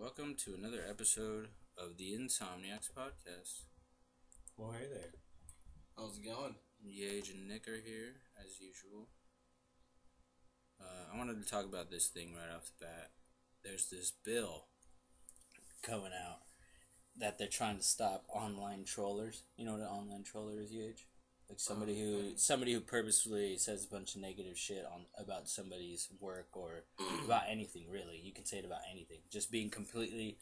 welcome to another episode of the INSOMNIACS podcast. Well, hey there. How's it going? Yage and Nick are here, as usual. I wanted to talk about this thing right off the bat. There's this bill coming out that they're trying to stop online trollers. You know what an online troller is, Yage? Like somebody who purposefully says a bunch of negative shit about somebody's work or about anything, really. You can say it about anything. Just being completely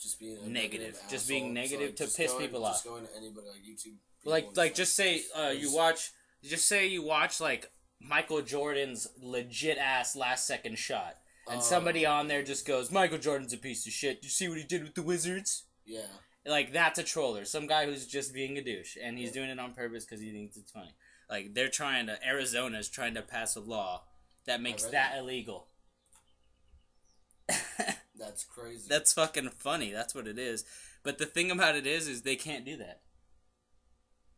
negative. Just being negative to piss people off. Just going to anybody like YouTube. Like just say you watch like Michael Jordan's legit ass last second shot, and somebody on there just goes, Michael Jordan's a piece of shit. You see what he did with the Wizards? Yeah. Like, that's a troller. Some guy who's just being a douche, and he's doing it on purpose because he thinks it's funny. Like, Arizona's trying to pass a law that makes that illegal. That's crazy. That's fucking funny. That's what it is. But the thing about it is they can't do that.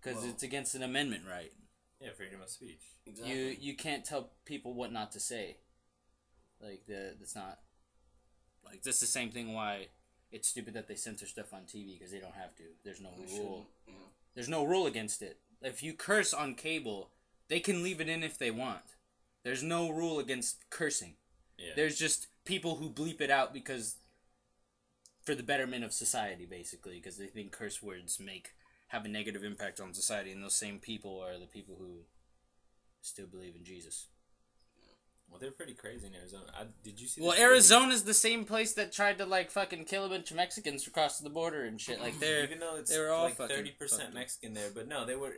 Because it's against an amendment right. Yeah, freedom of speech. Exactly. You can't tell people what not to say. Like, that's not... Like, that's the same thing why... It's stupid that they censor stuff on TV because they don't have to. There's no rule. Yeah. There's no rule against it. If you curse on cable, they can leave it in if they want. There's no rule against cursing. Yeah. There's just people who bleep it out because for the betterment of society, basically, because they think curse words have a negative impact on society, and those same people are the people who still believe in Jesus. Well, they're pretty crazy in Arizona. Did you see? Well, Arizona's the same place that tried to like fucking kill a bunch of Mexicans across the border and shit. Like even though it's all like fucking 30% Mexican there, but no, they were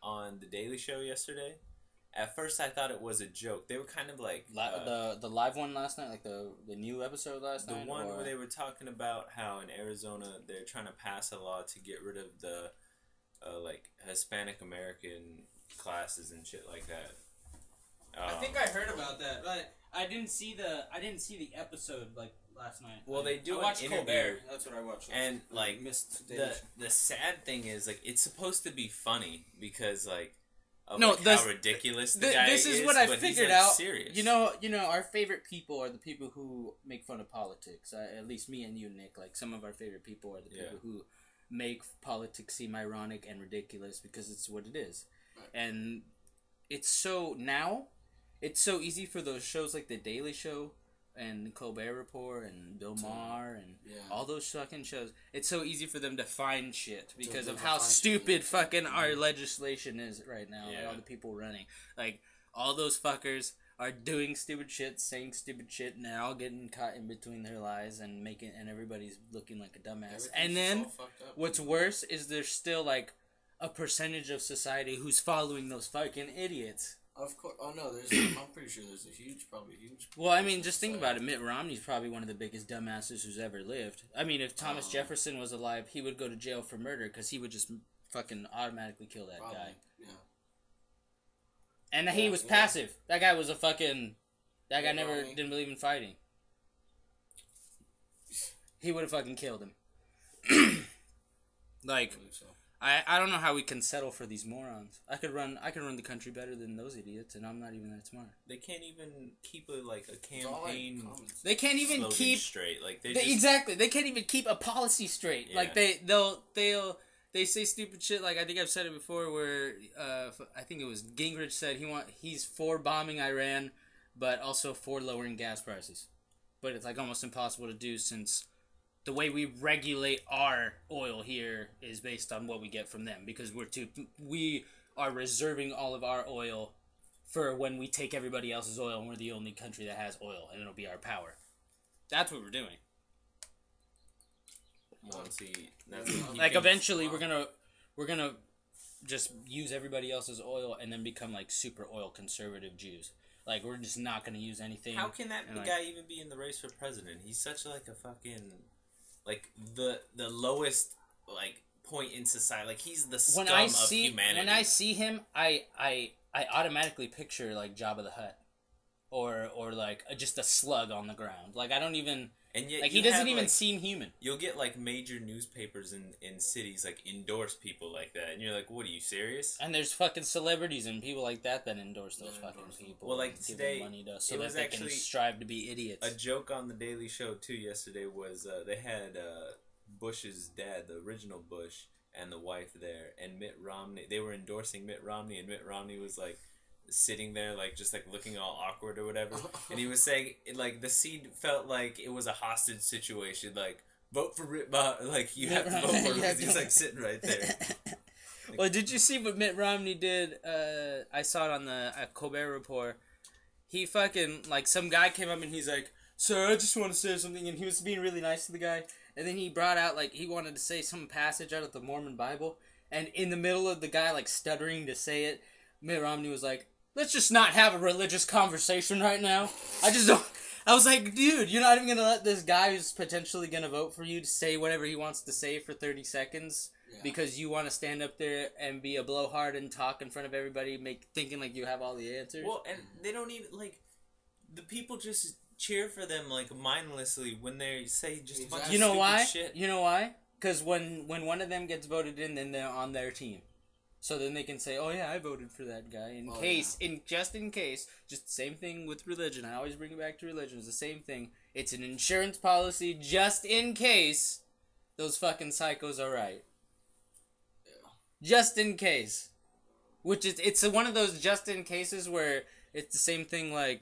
on the Daily Show yesterday. At first, I thought it was a joke. They were kind of like the live one last night, like the new episode last night. The one where they were talking about how in Arizona they're trying to pass a law to get rid of the like Hispanic American classes and shit like that. I think I heard about that, but I didn't see the episode like last night. Well, they do I watched an interview. Colbert. That's what I watched. And like missed the sad thing is like it's supposed to be funny because like of No, like, how ridiculous the guy is. This is what I but figured he's, like, out. Serious. You know, our favorite people are the people who make fun of politics. At least me and you, Nick. Like some of our favorite people are the people who make politics seem ironic and ridiculous because it's what it is. Right. And it's so easy for those shows like The Daily Show and Colbert Report and Bill Maher and all those fucking shows. It's so easy for them to find shit because of how stupid fucking our legislation is right now. Yeah. Like all the people running. Like, all those fuckers are doing stupid shit, saying stupid shit, and they're all getting caught in between their lies and everybody's looking like a dumbass. And then, what's worse is there's still, like, a percentage of society who's following those fucking idiots. Of course. Oh no, I'm pretty sure there's probably a huge. Well, I mean, just think about it. Mitt Romney's probably one of the biggest dumbasses who's ever lived. I mean, if Thomas Jefferson was alive, he would go to jail for murder because he would just fucking automatically kill that guy. Yeah. And he was passive. That guy was that guy never didn't believe in fighting. He would have fucking killed him. Like. I believe so. I don't know how we can settle for these morons. I could run the country better than those idiots, and I'm not even that smart. They can't even keep a campaign. They can't even keep straight. Like exactly. They can't even keep a policy straight. Yeah. Like they say stupid shit. Like I think I've said it before. Where I think it was Gingrich said he's for bombing Iran, but also for lowering gas prices. But it's like almost impossible to do since the way we regulate our oil here is based on what we get from them because we are reserving all of our oil for when we take everybody else's oil and we're the only country that has oil and it'll be our power. That's what we're doing. Well, see, like eventually we're gonna just use everybody else's oil and then become like super oil conservative Jews. Like we're just not gonna use anything. How can that guy even be in the race for president? He's such like a fucking. Like, the lowest, like, point in society. Like, he's the scum of humanity. When I see him, I automatically picture, like, Jabba the Hutt. Or like, just a slug on the ground. Like, I don't even... And yet like he doesn't even seem human. You'll get like major newspapers in cities like endorse people like that, and you're like, what, are you serious? And there's fucking celebrities and people like that endorse those fucking people. Well, like give today, them money so that they can strive to be idiots. A joke on the Daily Show too yesterday was they had Bush's dad, the original Bush, and the wife there, and Mitt Romney. They were endorsing Mitt Romney, and Mitt Romney was like sitting there, like just like looking all awkward or whatever. And he was saying, like, the scene felt like it was a hostage situation. Like, vote for like you have to vote for him because he's like sitting right there. Like, well, did you see what Mitt Romney did? I saw it on the Colbert Report. He fucking, like, some guy came up and he's like, "Sir, I just want to say something," and he was being really nice to the guy. And then he brought out, like, he wanted to say some passage out of the Mormon Bible, and in the middle of the guy, like, stuttering to say it, Mitt Romney was like, "Let's just not have a religious conversation right now. I just don't." I was like, dude, you're not even going to let this guy who's potentially going to vote for you to say whatever he wants to say for 30 seconds because you want to stand up there and be a blowhard and talk in front of everybody, thinking like you have all the answers. Well, and they don't even, like, the people just cheer for them, like, mindlessly when they say just a bunch of stupid shit. You know why? Because when one of them gets voted in, then they're on their team. So then they can say, "Oh yeah, I voted for that guy." Just in case, just the same thing with religion. I always bring it back to religion. It's the same thing. It's an insurance policy just in case those fucking psychos are right. Yeah. Just in case. Which is, it's one of those just in cases where it's the same thing well,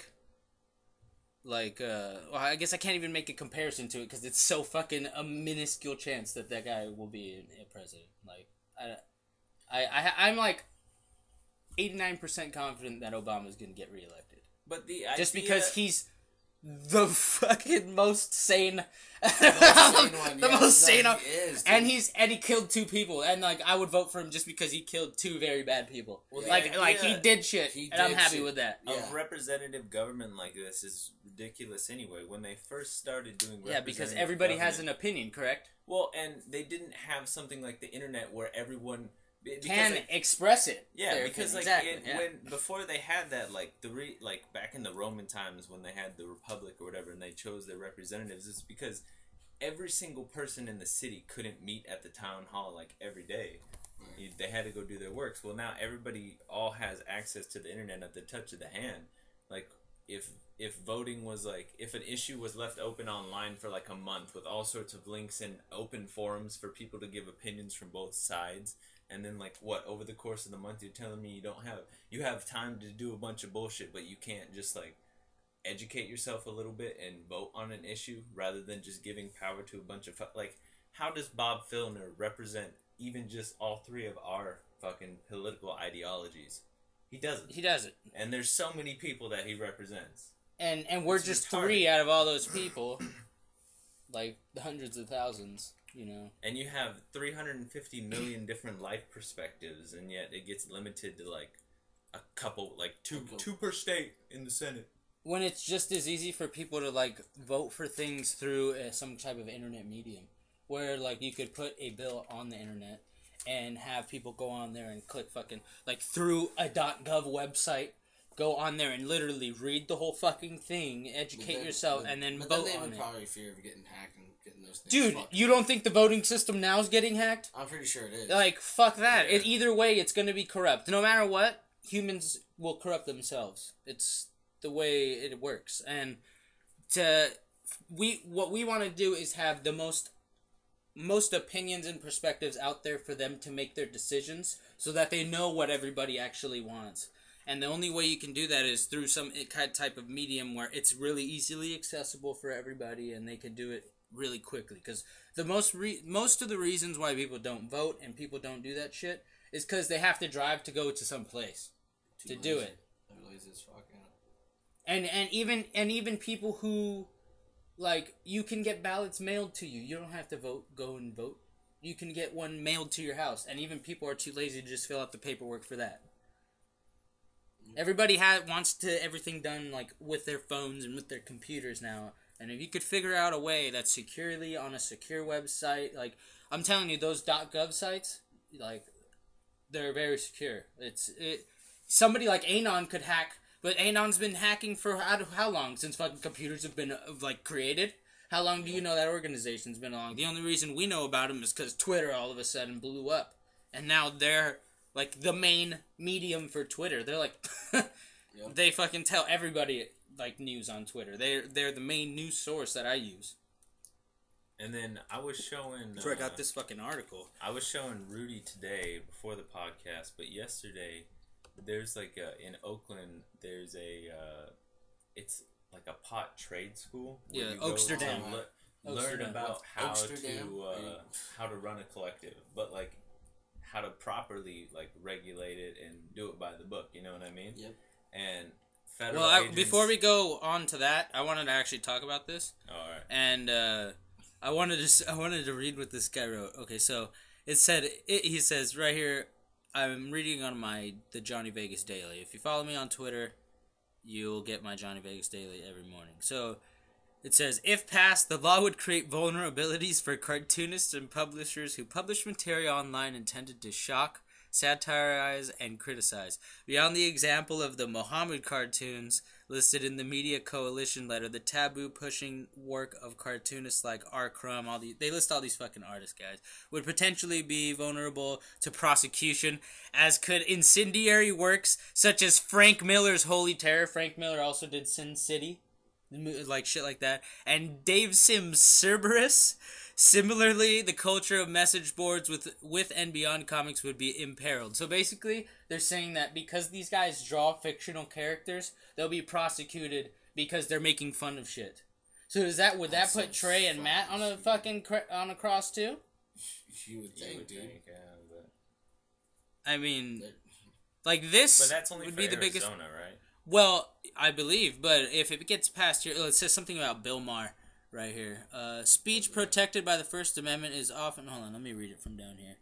I guess I can't even make a comparison to it because it's so fucking a minuscule chance that guy will be a president. Like, I'm like 89% confident that Obama's gonna get reelected. But just because he's the fucking most sane, the most sane, and he killed 2 people, and like I would vote for him just because he killed 2 very bad people. Well, he did shit, and I'm happy with that. A representative government like this is ridiculous anyway. When they first started doing because everybody has an opinion, correct? Well, and they didn't have something like the internet where everyone can express it. Yeah, because like when before they had that, like like back in the Roman times when they had the Republic or whatever, and they chose their representatives, it's because every single person in the city couldn't meet at the town hall like every day. They had to go do their works. Well, now everybody all has access to the internet at the touch of the hand. Like if voting was like, if an issue was left open online for like a month with all sorts of links and open forums for people to give opinions from both sides. And then, like, over the course of the month, you're telling me you have time to do a bunch of bullshit, but you can't just, like, educate yourself a little bit and vote on an issue rather than just giving power to a bunch of, like, how does Bob Filner represent even just all 3 of our fucking political ideologies? He doesn't. He doesn't. And there's so many people that he represents. And we're just retarded. 3 out of all those people, like, hundreds of thousands. You know. And you have 350 million different life perspectives, and yet it gets limited to like a couple, like two per state in the Senate. When it's just as easy for people to like vote for things through some type of internet medium, where like you could put a bill on the internet and have people go on there and click fucking like through a .gov website. Go on there and literally read the whole fucking thing, educate yourself, and then vote on it. But then they would probably fear of getting hacked and getting those things. Dude, you don't think the voting system now is getting hacked? I'm pretty sure it is. Like, fuck that. Yeah. Either way, it's going to be corrupt. No matter what, humans will corrupt themselves. It's the way it works. And what we want to do is have the most opinions and perspectives out there for them to make their decisions so that they know what everybody actually wants. And the only way you can do that is through some type of medium where it's really easily accessible for everybody and they can do it really quickly. Because the most of the reasons why people don't vote and people don't do that shit is because they have to drive to go to some place to do it. They're lazy as fuck, yeah. And even people who, like, you can get ballots mailed to you. You don't have to go and vote. You can get one mailed to your house. And even people are too lazy to just fill out the paperwork for that. Everybody wants everything done like with their phones and with their computers now. And if you could figure out a way that's securely on a secure website, like I'm telling you, those .gov sites, like they're very secure. Somebody like Anon could hack, but Anon's been hacking for how long since fucking computers have been like created? How long do you know that organization's been along? The only reason we know about them is because Twitter all of a sudden blew up. And now they're, like, the main medium for Twitter. They're like, they fucking tell everybody, like, news on Twitter. They're the main news source that I use. And then I was showing... That's where I got this fucking article. I was showing Rudy today before the podcast, but yesterday, there's, like, in Oakland, there's a... it's like a pot trade school. Yeah, Oaksterdam. Learn about how to run a collective, but, like, how to properly, like, regulate it and do it by the book, you know what I mean? Yep. And federal agents... before we go on to that, I wanted to actually talk about this. All right. And I wanted to read what this guy wrote. Okay, so he says right here, I'm reading on the Johnny Vegas Daily. If you follow me on Twitter, you'll get my Johnny Vegas Daily every morning. So it says, if passed, the law would create vulnerabilities for cartoonists and publishers who publish material online intended to shock, satirize, and criticize. Beyond the example of the Muhammad cartoons listed in the Media Coalition letter, the taboo-pushing work of cartoonists like R. Crumb, they list all these fucking artist guys, would potentially be vulnerable to prosecution, as could incendiary works such as Frank Miller's Holy Terror. Frank Miller also did Sin City, like shit like that, and Dave Sim's Cerberus. Similarly, the culture of message boards with and beyond comics would be imperiled. So basically, they're saying that because these guys draw fictional characters, they'll be prosecuted because they're making fun of shit. So would that put Trey and Matt on a fucking on a cross too? You would think, dude. I mean, like this but that's only would for be the Arizona, biggest. Right? Well, I believe, but if it gets past here, it says something about Bill Maher. Right here. Speech protected by the First Amendment is often... Hold on, let me read it from down here.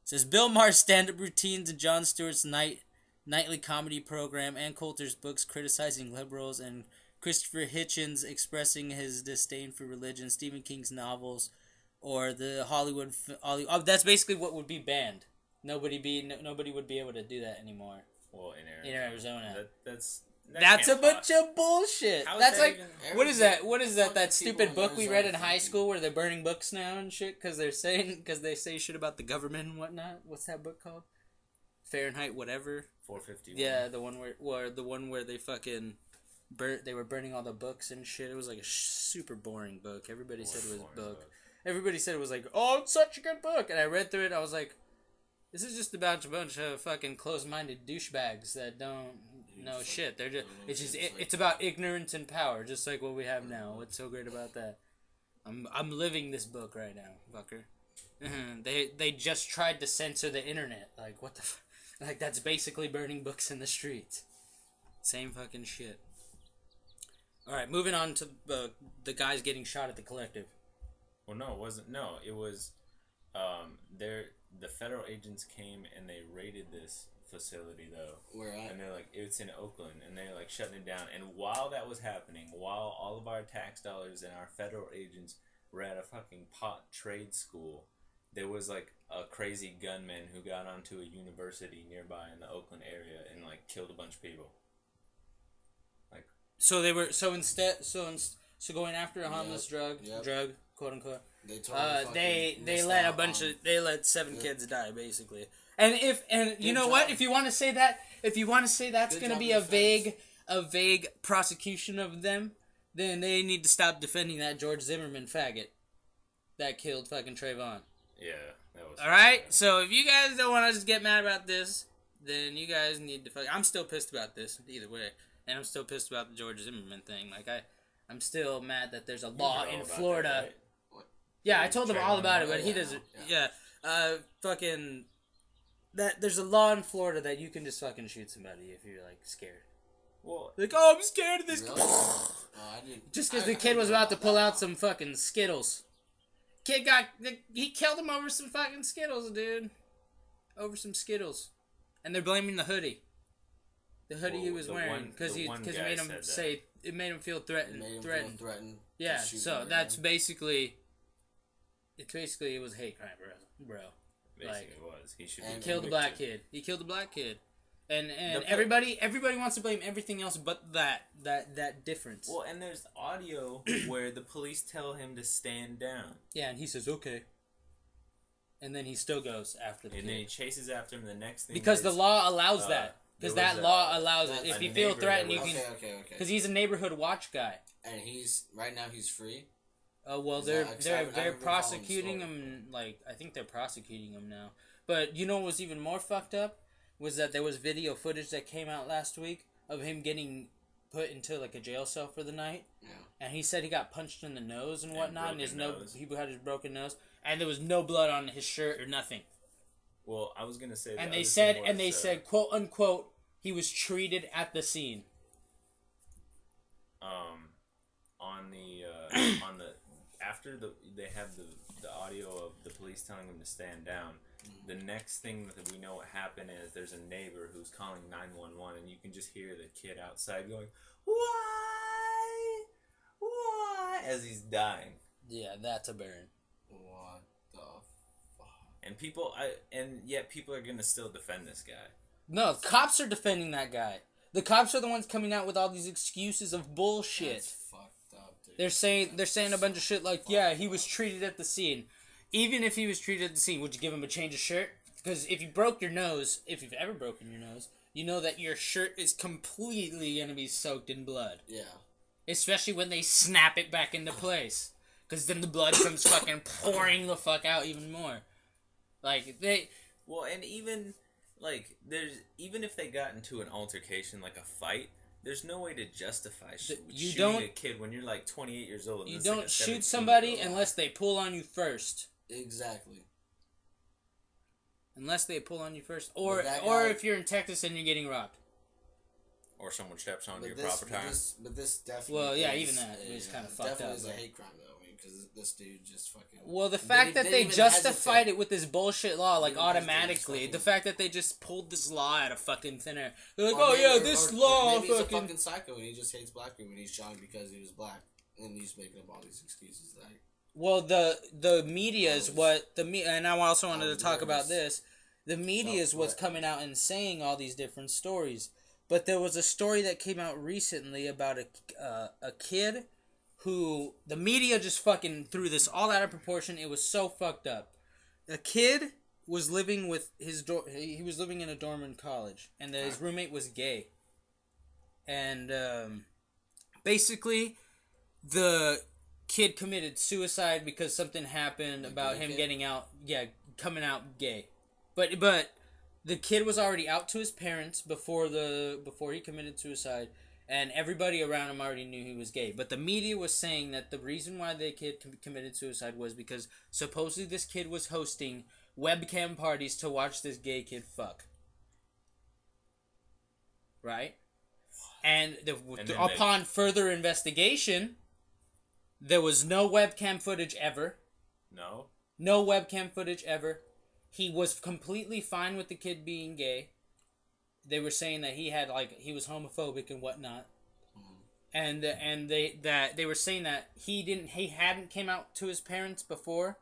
It says, Bill Maher's stand-up routines and Jon Stewart's nightly comedy program, Ann Coulter's books criticizing liberals, and Christopher Hitchens expressing his disdain for religion, Stephen King's novels, or the Hollywood... that's basically what would be banned. Nobody would be able to do that anymore. Well, in Arizona. That's a bunch of bullshit. That's like, what is that? What is that? That stupid in book we Arizona read in high school where they're burning books now and shit because they say shit about the government and whatnot. What's that book called? Fahrenheit, whatever. 451. Yeah, the one where they fucking they were burning all the books and shit. It was like a super boring book. Everybody said it was a book. Everybody said it was like, oh, it's such a good book, and I read through it. I was like, this is just about a bunch of fucking closed-minded douchebags that don't. No shit. They're just. It's about ignorance and power, just like what we have now. What's so great about that? I'm living this book right now, fucker. They just tried to censor the internet. Like what the, like that's basically burning books in the streets. Same fucking shit. All right, moving on to the guys getting shot at the collective. Well, no, it wasn't. No, it was. The federal agents came and they raided this facility though. Where at? And they're like, it's in Oakland, and they're like shutting it down. And while that was happening, while all of our tax dollars and our federal agents were at a fucking pot trade school, there was like a crazy gunman who got onto a university nearby in the Oakland area and like killed a bunch of people. Like, so they were going after a harmless drug, quote unquote. They let 7 kids die basically. And you know what? If you want to say that's going to be a vague prosecution of them, then they need to stop defending that George Zimmerman faggot that killed fucking Trayvon. Yeah, that was. All right. So if you guys don't want to just get mad about this, then you guys need to. I'm still pissed about this either way, and I'm still pissed about the George Zimmerman thing. Like I'm still mad that there's a law in Florida. That, right? Yeah, I told him all about it, but he doesn't. Yeah, fucking. That there's a law in Florida that you can just fucking shoot somebody if you're like scared. Well, like, oh, I'm scared of this. Really? I didn't. Just because the kid was about to pull out some fucking Skittles. He killed him over some fucking Skittles, dude. Over some Skittles, and they're blaming the hoodie. The hoodie he was wearing because it made him it made him feel threatened. Yeah, so that's basically. It was a hate crime, bro. Basically, it was. He should. He killed a black kid. And everybody wants to blame everything else but that difference. Well, and there's audio where the police tell him to stand down. Yeah, and he says okay. And then he still goes after the kid. And then he chases after him. The next thing because the law allows that. Because that law allows it. If you feel threatened, you can. Okay. Because he's a neighborhood watch guy. And he's right now he's free. Oh well, they're prosecuting him. Like I think they're prosecuting him now. But you know what was even more fucked up was that there was video footage that came out last week of him getting put into like a jail cell for the night. Yeah. And he said he got punched in the nose and whatnot, and his nose. He had his broken nose, and there was no blood on his shirt or nothing. Well, I was gonna say. And they said, quote unquote, he was treated at the scene. On the after they have the audio of the police telling him to stand down. The next thing that we know what happened is there's a neighbor who's calling 911, and you can just hear the kid outside going, "Why? Why?" as he's dying. Yeah, that's a burn. What the fuck? And yet people are gonna still defend this guy. No, cops are defending that guy. The cops are the ones coming out with all these excuses of bullshit. That's fucked up, dude. They're saying a bunch of shit like, yeah, he was treated at the scene. Even if he was treated at the scene, would you give him a change of shirt? Because if you broke your nose, if you've ever broken your nose, you know that your shirt is completely going to be soaked in blood. Yeah. Especially when they snap it back into place. Because then the blood comes fucking pouring the fuck out even more. Like, they... Well, and even if they got into an altercation, like a fight, there's no way to justify shooting a kid when you're like 28 years old. You don't shoot somebody unless they pull on you first. Exactly. Unless they pull on you first. Or if you're in Texas and you're getting robbed. Or someone steps onto your proper tire. But this definitely... Well, yeah, even that is kind of fucked up. Definitely is a hate crime, though. I mean, because this dude just fucking... Well, the fact that they justified it with this bullshit law, like, automatically. The fact that they just pulled this law out of fucking thin air. They're like, this law maybe he's a fucking psycho and he just hates black people and he's shot because he was black. And he's making up all these excuses, like... Well, the media is and I also wanted to talk about this. The media is what's coming out and saying all these different stories. But there was a story that came out recently about a kid who the media just fucking threw this all out of proportion. It was so fucked up. A kid was living with he was living in a dorm in college, and his roommate was gay. And basically, the kid committed suicide because something happened about him coming out gay. But the kid was already out to his parents before he committed suicide, and everybody around him already knew he was gay. But the media was saying that the reason why the kid committed suicide was because supposedly this kid was hosting webcam parties to watch this gay kid fuck. Right? And upon further investigation, there was no webcam footage ever. No? No webcam footage ever. He was completely fine with the kid being gay. They were saying that he was homophobic and whatnot. And they were saying that he hadn't came out to his parents before,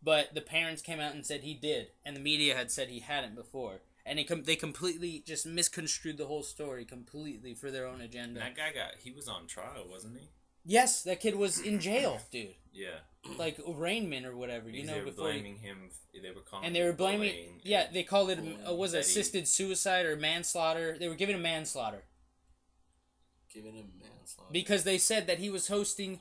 but the parents came out and said he did, and the media had said he hadn't before. And they completely just misconstrued the whole story completely for their own agenda. That guy he was on trial, wasn't he? Yes, that kid was in jail, dude. Yeah. Like arraignment or whatever, because they were blaming him. They were calling. And they were blaming. Yeah, they called it assisted suicide or manslaughter. They were giving him manslaughter. Because they said that he was hosting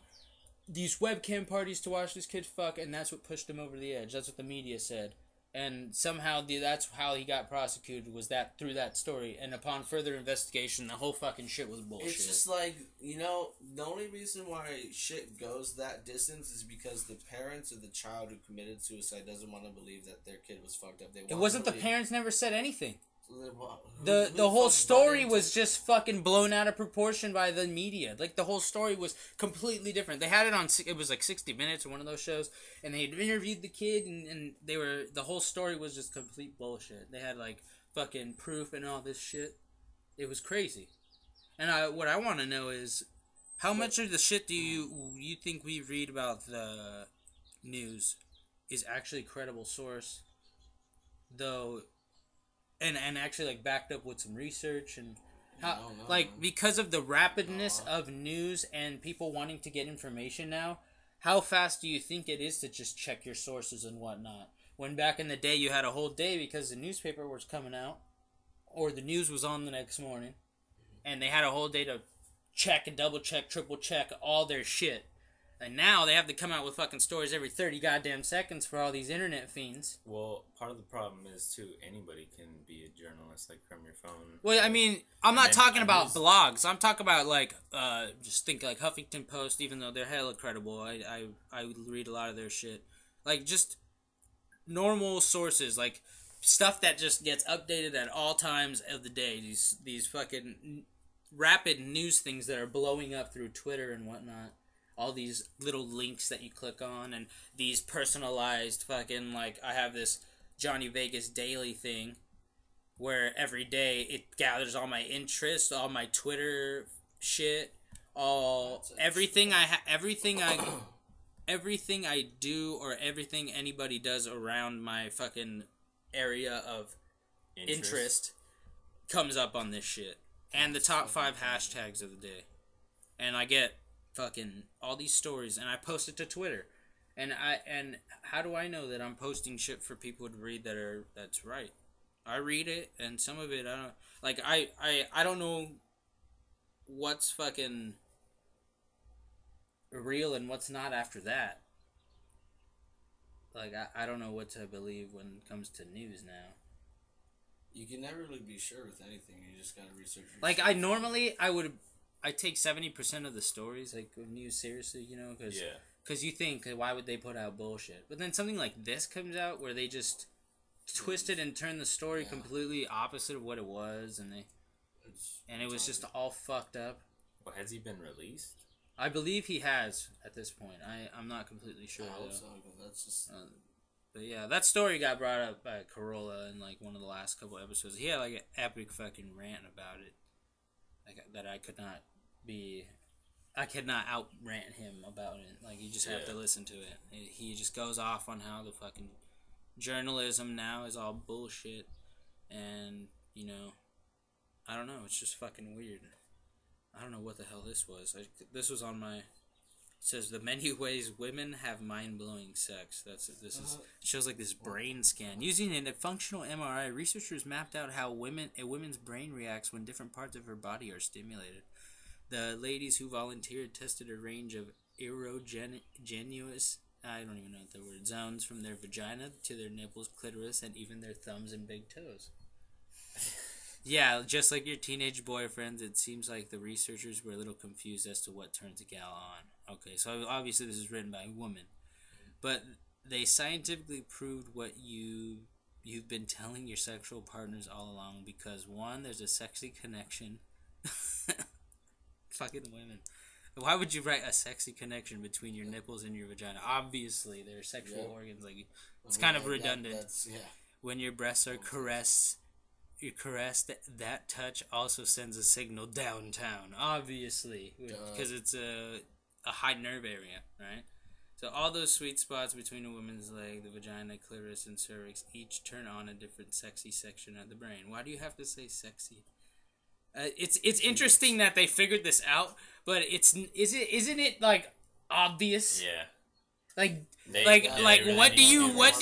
these webcam parties to watch this kid fuck, and that's what pushed him over the edge. That's what the media said. And somehow that's how he got prosecuted, was that through that story. And upon further investigation, the whole fucking shit was bullshit. It's just like, the only reason why shit goes that distance is because the parents of the child who committed suicide doesn't want to believe that their kid was fucked up. It wasn't the parents never said anything. The whole story was just fucking blown out of proportion by the media. Like, the whole story was completely different. They had it on, it was like 60 Minutes or one of those shows, and they had interviewed the kid, and the whole story was just complete bullshit. They had, like, fucking proof and all this shit. It was crazy. And what I want to know is, how much of the shit do you think we read about the news is actually credible source, though and actually like backed up with some research and how like because of the rapidness of news and people wanting to get information now, how fast do you think it is to just check your sources and whatnot? When back in the day you had a whole day because the newspaper was coming out or the news was on the next morning, and they had a whole day to check and double check, triple check all their shit. And now they have to come out with fucking stories every 30 goddamn seconds for all these internet fiends. Well, part of the problem is, too, anybody can be a journalist, like, from your phone. Well, I mean, I'm not talking about blogs. I'm talking about, like, just think, like, Huffington Post, even though they're hella credible. I read a lot of their shit. Like, just normal sources, like, stuff that just gets updated at all times of the day. These fucking rapid news things that are blowing up through Twitter and whatnot. All these little links that you click on, and these personalized fucking, like, I have this Johnny Vegas daily thing where every day it gathers all my interests, all my Twitter shit, everything I do or everything anybody does around my fucking area of interest comes up on this shit. And the top 5 hashtags of the day. And I get fucking all these stories, and I post it to Twitter, and how do I know that I'm posting shit for people to read that's right? I read it, and some of it I don't like. I don't know what's fucking real and what's not after that. Like I don't know what to believe when it comes to news now. You can never really be sure with anything. You just gotta research. Like I take 70% of the stories, like, news seriously, you know, because you think, why would they put out bullshit? But then something like this comes out where they just twisted and turned the story completely opposite of what it was, and it was just all fucked up. Well, has he been released? I believe he has at this point. I'm not completely sure. I hope so, because that's just. But yeah, that story got brought up by Corolla in like one of the last couple episodes. He had like an epic fucking rant about it. That I could not out-rant him about it. Like, you just have to listen to it. He just goes off on how the fucking journalism now is all bullshit. And, you know, I don't know. It's just fucking weird. I don't know what the hell this was. This was on my... It says, the many ways women have mind-blowing sex. It shows like this brain scan. Using a functional MRI, researchers mapped out how a woman's brain reacts when different parts of her body are stimulated. The ladies who volunteered tested a range of erogenous, I don't even know what the word, zones from their vagina to their nipples, clitoris, and even their thumbs and big toes. Yeah, just like your teenage boyfriends, it seems like the researchers were a little confused as to what turns a gal on. Okay, so obviously this is written by a woman. But they scientifically proved what you've been telling your sexual partners all along, because, one, there's a sexy connection. Fucking women. Why would you write a sexy connection between your nipples and your vagina? Obviously, they're sexual organs. Like, it's kind of redundant. When your breasts are caressed, that touch also sends a signal downtown. Obviously, because it's a high nerve area, right? So all those sweet spots between a woman's leg, the vagina, clitoris, and cervix each turn on a different sexy section of the brain. Why do you have to say sexy? It's interesting that they figured this out, but isn't it like obvious? Yeah. What do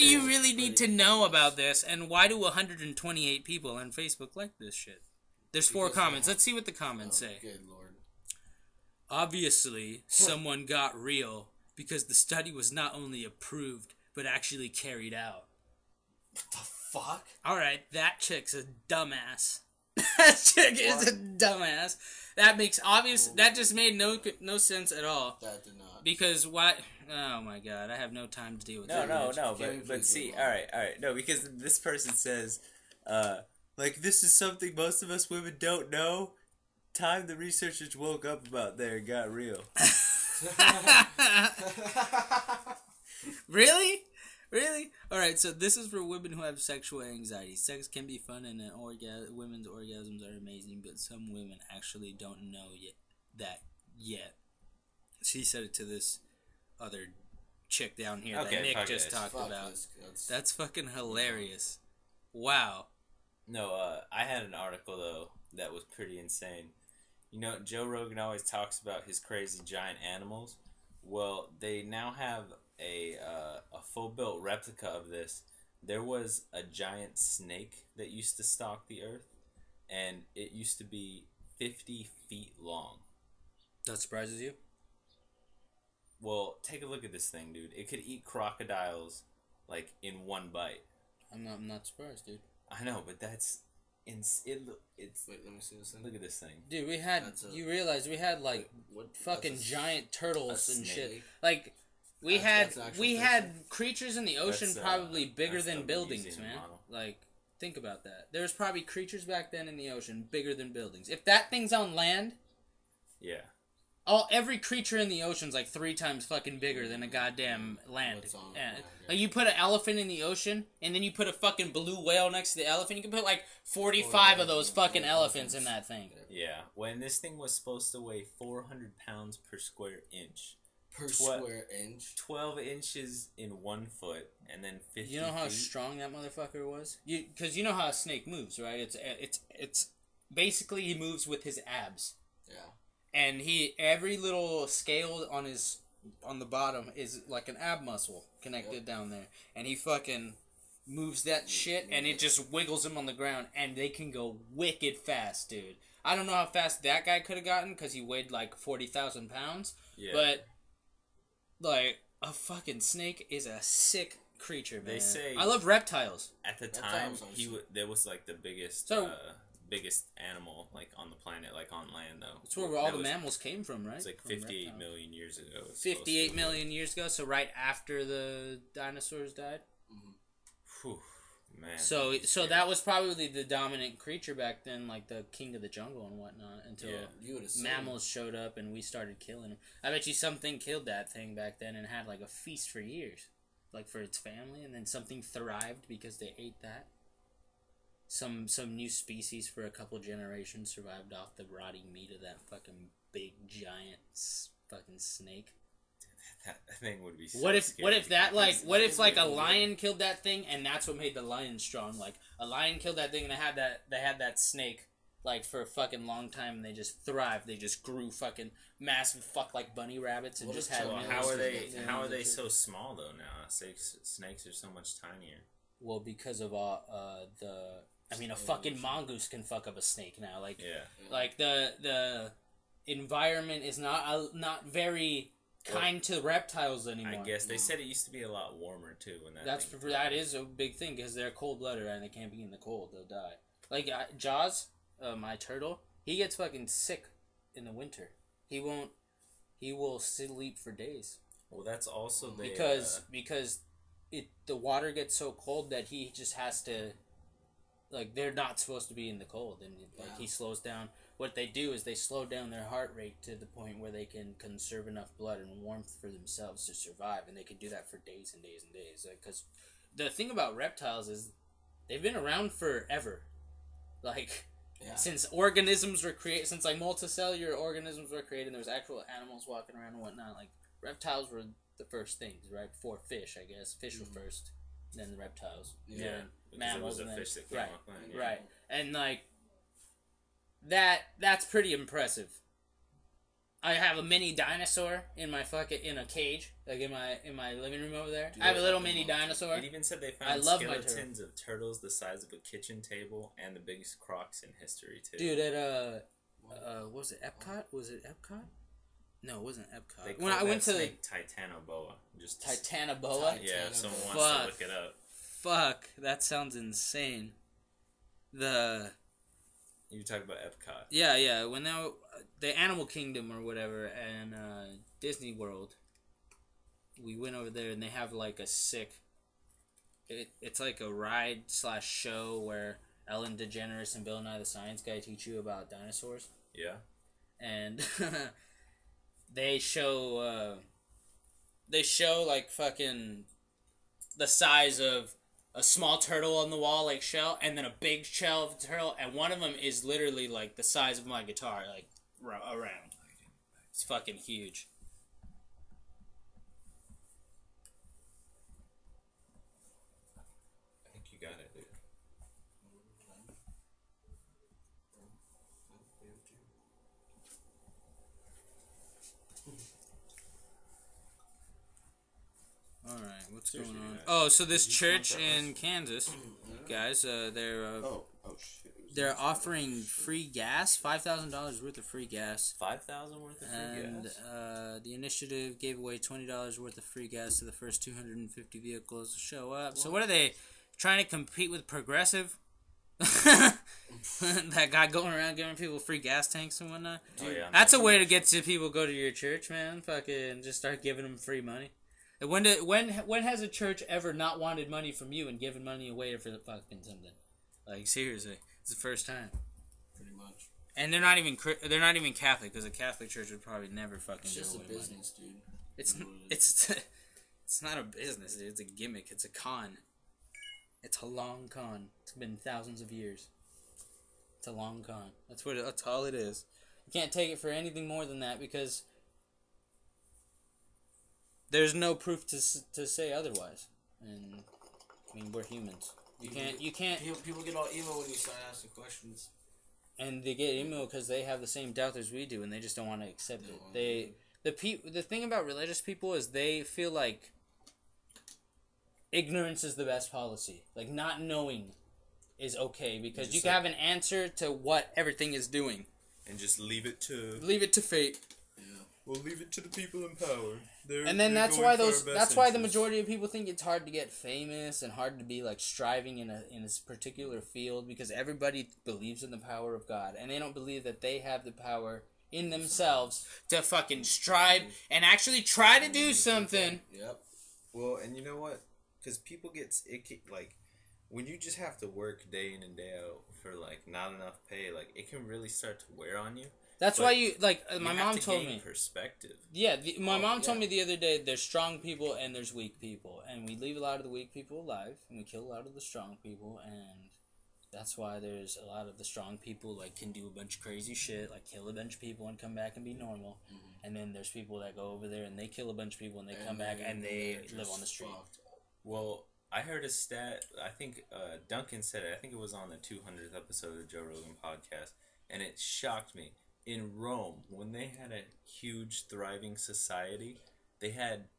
you really need to know about this, and why do 128 people on Facebook like this shit? There's 4 comments. Let's see what the comments say. Good Lord. Obviously, someone got real because the study was not only approved but actually carried out. What the fuck? All right, that chick's a dumbass. That chick is a dumbass. That makes obvious. That just made no sense at all. That did not. Because what? Oh my god, I have no time to deal with that. No. But see, all right. No, because this person says, like, this is something most of us women don't know. Time the researchers woke up about there and got real. Really? Really? Alright, so this is for women who have sexual anxiety. Sex can be fun and women's orgasms are amazing, but some women actually don't know that yet. She said it to this other chick down here that Nick just talked about. That's fucking hilarious. Wow. No, I had an article though that was pretty insane. You know, Joe Rogan always talks about his crazy giant animals. Well, they now have a full built replica of this. There was a giant snake that used to stalk the earth, and it used to be 50 feet long. That surprises you? Well, take a look at this thing, dude. It could eat crocodiles like in one bite. I'm not surprised, dude. I know, but that's it's Wait, let me see this thing. look at this thing. Dude, we had you realize we had like fucking giant turtles and shit. Like we had creatures in the ocean probably bigger than buildings, man. Model. Like think about that. There's probably creatures back then in the ocean bigger than buildings. If that thing's on land, yeah. Every creature in the ocean's like 3 times fucking bigger than a goddamn land. Yeah. Like you put an elephant in the ocean, and then you put a fucking blue whale next to the elephant. You can put like 45 of those fucking elephants in that thing. Yeah. When this thing was supposed to weigh 400 pounds per square inch. Square inch? 12 inches in 1 foot, and then 50 You know how feet? strong that motherfucker was? Because you know how a snake moves, right? It's basically he moves with his abs. Yeah. And every little scale on the bottom is like an ab muscle connected down there. And he fucking moves that shit and it just wiggles him on the ground and they can go wicked fast, dude. I don't know how fast that guy could have gotten because he weighed like 40,000 pounds. Yeah. But like a fucking snake is a sick creature, man. They say I love reptiles. At the time, there was like the biggest biggest animal like on the planet, like on land though. It's where all the mammals came from, right? It's like 58 million years ago. 58 million years ago, so right after the dinosaurs died. Mm-hmm. Whew, man. So that was probably the dominant creature back then, like the king of the jungle and whatnot, until mammals showed up and we started killing them. I bet you something killed that thing back then and had like a feast for years, like for its family, and then something thrived because they ate that. Some new species for a couple generations survived off the rotting meat of that fucking big giant fucking snake. That thing would be so what if scary. a lion killed that thing and that's what made the lion strong? Like a lion killed that thing and they had that snake like for a fucking long time and they just thrived. They just grew fucking massive like bunny rabbits and just had. How are they so small though now? Snakes are so much tinier. Well, because of a fucking mongoose can fuck up a snake now. Like, like the environment is not very kind to reptiles anymore. I guess they said it used to be a lot warmer too. When that is a big thing because they're cold blooded and they can't be in the cold; they'll die. Like Jaws, my turtle, he gets fucking sick in the winter. He will sleep for days. Well, that's also because the water gets so cold that he just has to. Like, they're not supposed to be in the cold, and he slows down. What they do is they slow down their heart rate to the point where they can conserve enough blood and warmth for themselves to survive, and they can do that for days and days and days. Because the thing about reptiles is they've been around forever. Like, since organisms were created, since, like, multicellular organisms were created, and there was actual animals walking around and whatnot, like, reptiles were the first things, right? Before fish, I guess. Fish were first, then the reptiles. Yeah. Mammals, it was a fish that came off land. Right, and like that's pretty impressive. I have a mini dinosaur in my in a cage, like in my living room over there. I have a little mini dinosaur. It even said they found skeletons of turtles the size of a kitchen table and the biggest crocs in history too. Dude, at what was it Epcot? Was it Epcot? No, it wasn't Epcot. When I went to Titanoboa, Titanoboa. Yeah, if someone wants to look it up. Fuck, that sounds insane. You talk about Epcot. Yeah. When the Animal Kingdom or whatever and Disney World, we went over there and they have like a sick. It's like a ride / show where Ellen DeGeneres and Bill Nye the Science Guy teach you about dinosaurs. Yeah. And they show like fucking the size of a small turtle on the wall, like shell, and then a big shell of a turtle, and one of them is literally like the size of my guitar, like around. It's fucking huge. I think you got it, dude. What's going on? Oh, so this church in Kansas, guys, they're offering free gas, $5,000 worth of free gas. $5,000 worth of free gas. And the initiative gave away $20 worth of free gas to the first 250 vehicles to show up. What? So what are they trying to compete with Progressive? That guy going around giving people free gas tanks and whatnot. That's a way to get to people go to your church, man. Fucking just start giving them free money. When has a church ever not wanted money from you and given money away for the fucking something? Like seriously, it's the first time. Pretty much. And they're not even Catholic, because a Catholic church would probably never fucking. It's just a business, money. Dude. It's not a business, dude. It's a gimmick. It's a con. It's a long con. It's been thousands of years. It's a long con. That's all it is. You can't take it for anything more than that, because there's no proof to say otherwise. And I mean, we're humans. You can't. People get all emo when you start asking questions. And they get emo because they have the same doubt as we do, and they just don't want to accept it. The thing about religious people is they feel like ignorance is the best policy. Like, not knowing is okay, because you can have an answer to what everything is doing. And just leave it to fate. Yeah. We'll leave it to the people in power. And then that's why the majority of people think it's hard to get famous and hard to be like striving in a particular field, because everybody believes in the power of God, and they don't believe that they have the power in themselves to fucking strive and actually try to do something. Yep. Well, and you know what? Because people like, when you just have to work day in and day out for like not enough pay, like it can really start to wear on you. That's why my mom told me. Perspective. Yeah, my mom told me the other day there's strong people and there's weak people, and we leave a lot of the weak people alive, and we kill a lot of the strong people, and that's why there's a lot of the strong people like can do a bunch of crazy shit, like kill a bunch of people and come back and be normal, and then there's people that go over there and they kill a bunch of people and they come back and they live on the street. Well, I heard a stat. I think Duncan said it. I think it was on the 200th episode of the Joe Rogan podcast, and it shocked me. In Rome, when they had a huge, thriving society, they had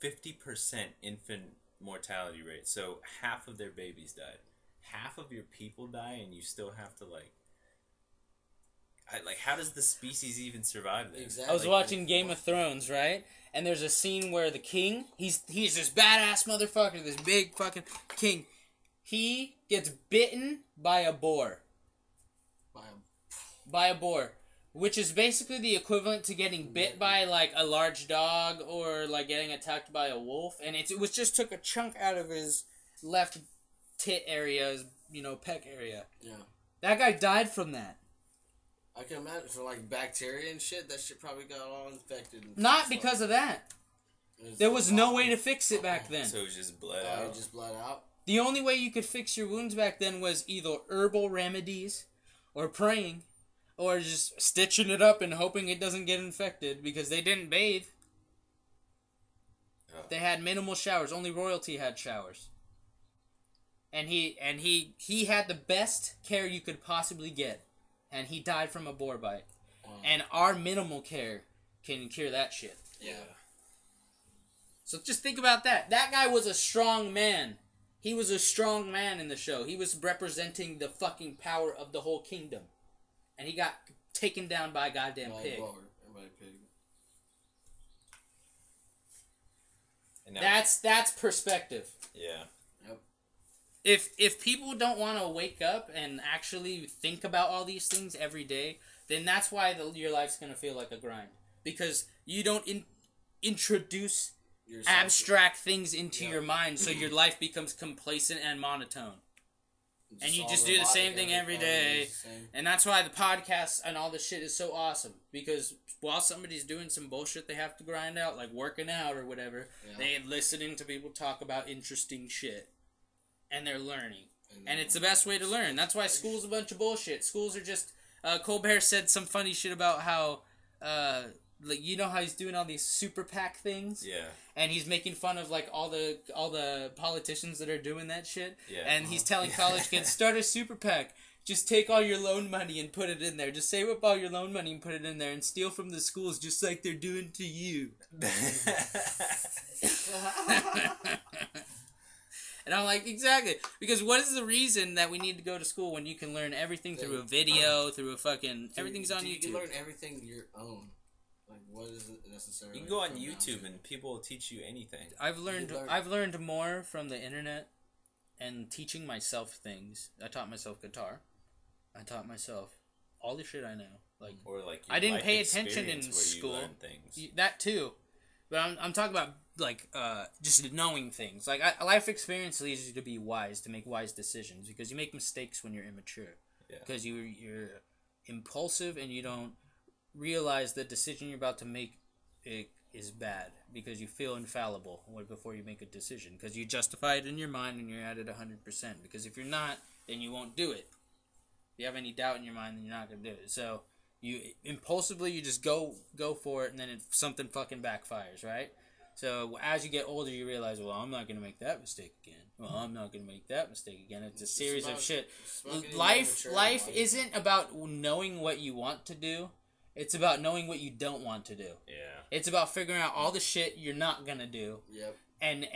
50% infant mortality rate. So half of their babies died. Half of your people die, and you still have to how does the species even survive this? Exactly. I was watching Game of Thrones, right? And there's a scene where the king, he's this badass motherfucker, this big fucking king. He gets bitten by a boar. By a boar, which is basically the equivalent to getting bit by like a large dog or like getting attacked by a wolf, and it was just took a chunk out of his left tit area, his, pec area. Yeah. That guy died from that. I can imagine, for like bacteria and shit, that shit probably got all infected. Not because of that. There was no way to fix it back then. So it just bled out. It just bled out. The only way you could fix your wounds back then was either herbal remedies or praying. Or just stitching it up and hoping it doesn't get infected, because they didn't bathe. Oh. They had minimal showers. Only royalty had showers. And he had the best care you could possibly get. And he died from a boar bite. Wow. And our minimal care can cure that shit. Yeah. So just think about that. That guy was a strong man. He was a strong man in the show. He was representing the fucking power of the whole kingdom. And he got taken down by a goddamn pig. That's perspective. Yeah. Yep. If people don't want to wake up and actually think about all these things every day, then that's why your life's going to feel like a grind. Because you don't introduce abstract things into your mind, so your life becomes complacent and monotone. And you just do the same thing every day. And that's why the podcast and all this shit is so awesome. Because while somebody's doing some bullshit they have to grind out, like working out or whatever, they're listening to people talk about interesting shit. And they're learning. And it's the best way to learn. That's why school's a bunch of bullshit. Schools are just... Colbert said some funny shit about how... how he's doing all these super PAC things? Yeah. And he's making fun of like all the politicians that are doing that shit. Yeah. And he's telling college kids, start a super PAC. Just take all your loan money and put it in there. Just save up all your loan money and put it in there and steal from the schools just like they're doing to you. And I'm like, exactly. Because what is the reason that we need to go to school when you can learn everything through a video, through a fucking... everything's on YouTube. You can learn everything your own. Like, what is it necessarily? You can go on YouTube and people will teach you anything. I've learned more from the internet and teaching myself things. I taught myself guitar. I taught myself all the shit I know. Like, or like I didn't pay attention in school. Things. That too. But I'm talking about like just knowing things. Like life experience leads you to be wise, to make wise decisions, because you make mistakes when you're immature. Yeah. Because you're impulsive and you don't realize the decision you're about to make is bad because you feel infallible before you make a decision, because you justify it in your mind and you're at it 100%. Because if you're not, then you won't do it. If you have any doubt in your mind, then you're not gonna do it. So you impulsively, you just go for it, and then something fucking backfires, right? So as you get older, you realize, well, I'm not gonna make that mistake again. Well, I'm not gonna make that mistake again. It's a series of shit. Life isn't about knowing what you want to do. It's about knowing what you don't want to do. Yeah. It's about figuring out all the shit you're not gonna do. Yep. And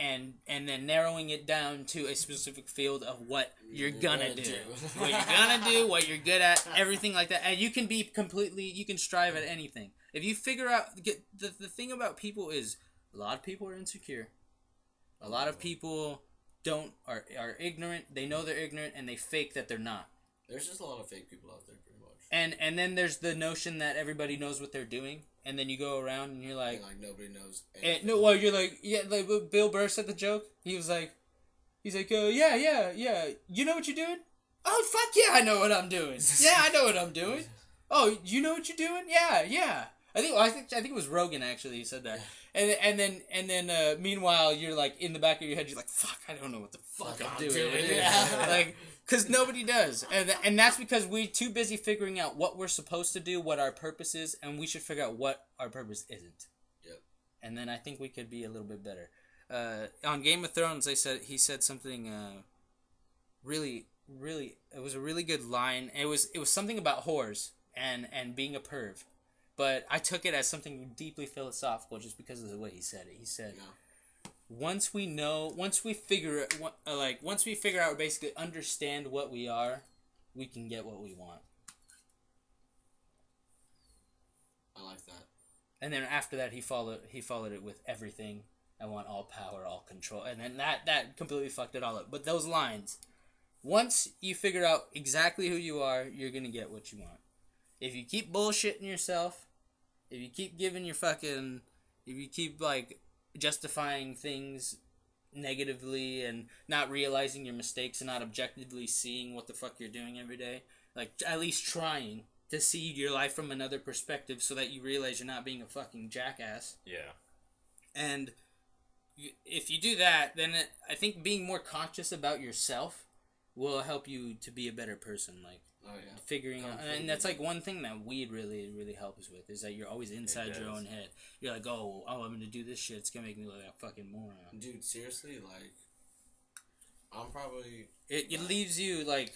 then narrowing it down to a specific field of what you're gonna do. What you're gonna do, what you're good at, everything like that. And you can be you can strive at anything. If you figure out, the thing about people is, a lot of people are insecure. A lot of people are ignorant. They know they're ignorant and they fake that they're not. There's just a lot of fake people out there, pretty much. And then there's the notion that everybody knows what they're doing. And then you go around and you're like... And like nobody knows anything. You're like... Yeah, like Bill Burr said the joke. He's like, yeah. You know what you're doing? Oh, fuck yeah, I know what I'm doing. Yeah, I know what I'm doing. Oh, you know what you're doing? Yeah. I think it was Rogan, actually, who said that. And then meanwhile, you're like, in the back of your head, you're like, fuck, I don't know what the fuck I'm doing. Yeah. Like... Because nobody does. And that's because we're too busy figuring out what we're supposed to do, what our purpose is, and we should figure out what our purpose isn't. Yep. And then I think we could be a little bit better. On Game of Thrones, he said something really, it was a really good line. It was something about whores and being a perv. But I took it as something deeply philosophical just because of the way he said it. He said... Yeah. Once we figure out, basically understand what we are, we can get what we want. I like that. And then after that, he followed it with everything. I want all power, all control. And then that completely fucked it all up. But those lines, once you figure out exactly who you are, you're gonna get what you want. If you keep bullshitting yourself, if you keep like justifying things negatively and not realizing your mistakes and not objectively seeing what the fuck you're doing every day, like at least trying to see your life from another perspective so that you realize you're not being a fucking jackass. Yeah. And if you do that, then I think being more conscious about yourself will help you to be a better person. Like, figuring out, and that's like one thing that weed really, really helps with, is that you're always inside your own head. You're like, oh, I'm gonna do this shit. It's gonna make me look like a fucking moron. Dude, seriously, like, I'm probably... It leaves you, like,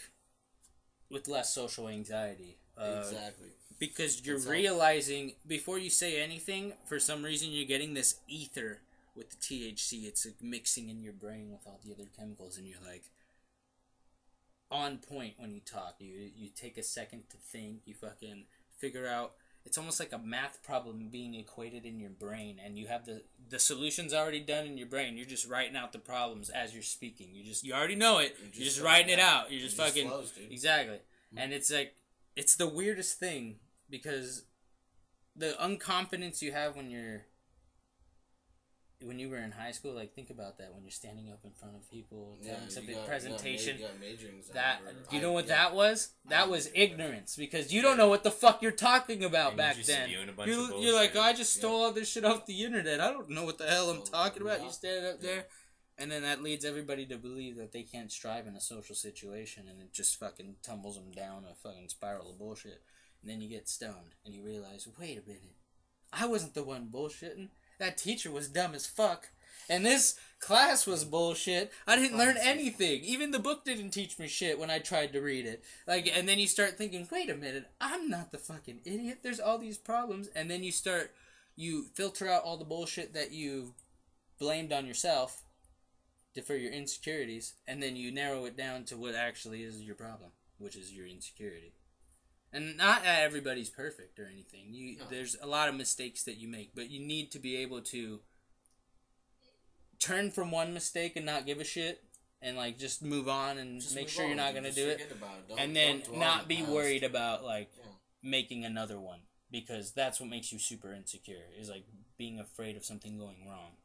with less social anxiety. Exactly. Because you're realizing, before you say anything, for some reason you're getting this ether with the THC. It's like mixing in your brain with all the other chemicals, and you're like on point when you talk. You take a second to think. You fucking figure out. It's almost like a math problem being equated in your brain, and you have the solutions already done in your brain. You're just writing out the problems as you're speaking. You already know it. You're just writing it out. You're just fucking flows, dude. Exactly. And it's like, it's the weirdest thing, because the unconfidence you have when you were in high school, like, think about that, when you're standing up in front of people, having some big presentation. You know what that was? That was ignorance, because you don't know what the fuck you're talking about back then. You're like, oh, I just stole all this shit off the internet. I don't know what the hell I'm talking about. You stand up there, and then that leads everybody to believe that they can't strive in a social situation, and it just fucking tumbles them down a fucking spiral of bullshit. And then you get stoned, and you realize, wait a minute, I wasn't the one bullshitting. That teacher was dumb as fuck. And this class was bullshit. I didn't learn anything. Even the book didn't teach me shit when I tried to read it. Like, and then you start thinking, wait a minute, I'm not the fucking idiot. There's all these problems. And then you filter out all the bullshit that you blamed on yourself for your insecurities, and then you narrow it down to what actually is your problem, which is your insecurity. And not everybody's perfect or anything. There's a lot of mistakes that you make, but you need to be able to turn from one mistake and not give a shit, and like just move on and just make sure you're not gonna do it, and then not be worried about like making another one, because that's what makes you super insecure, is like being afraid of something going wrong.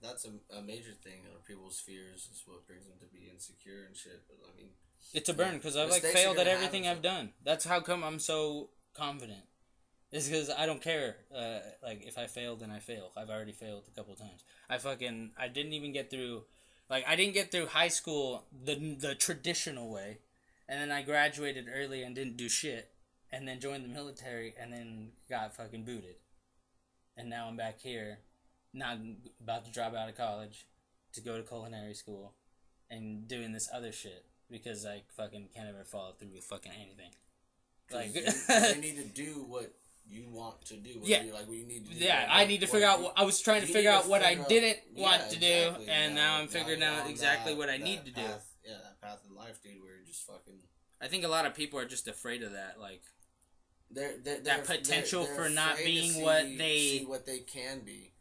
That's a major thing. People's fears is what brings them to be insecure and shit. But I mean, it's a burn, because I've like failed at everything I've done. That's how come I'm so confident. It's because I don't care. Like, if I fail, then I fail. I've already failed a couple times. I didn't even get through, like, I didn't get through high school the traditional way, and then I graduated early and didn't do shit, and then joined the military, and then got fucking booted. And now I'm back here, not about to drop out of college, to go to culinary school, and doing this other shit, because I fucking can't ever follow through with fucking anything. Like, you need to do what you want to do. What you need to do. Yeah, I need to figure out. I was trying to figure out what I didn't want to do, and now I'm figuring out exactly what I need to do. Yeah, that path in life, dude, where you're just fucking. I think a lot of people are just afraid of that, like that potential for not being what they can be,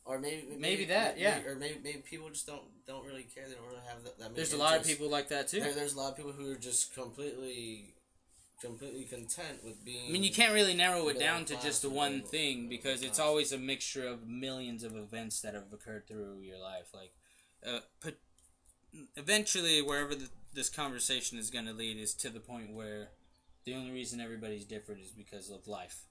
or maybe that, or maybe people just don't really care. They don't really have that. There's a lot of people like that too. There's a lot of people who are just completely content with being. I mean, you can't really narrow it down to just the one thing, because it's always a mixture of millions of events that have occurred through your life. Like, eventually, wherever this conversation is going to lead is to the point where the only reason everybody's different is because of life.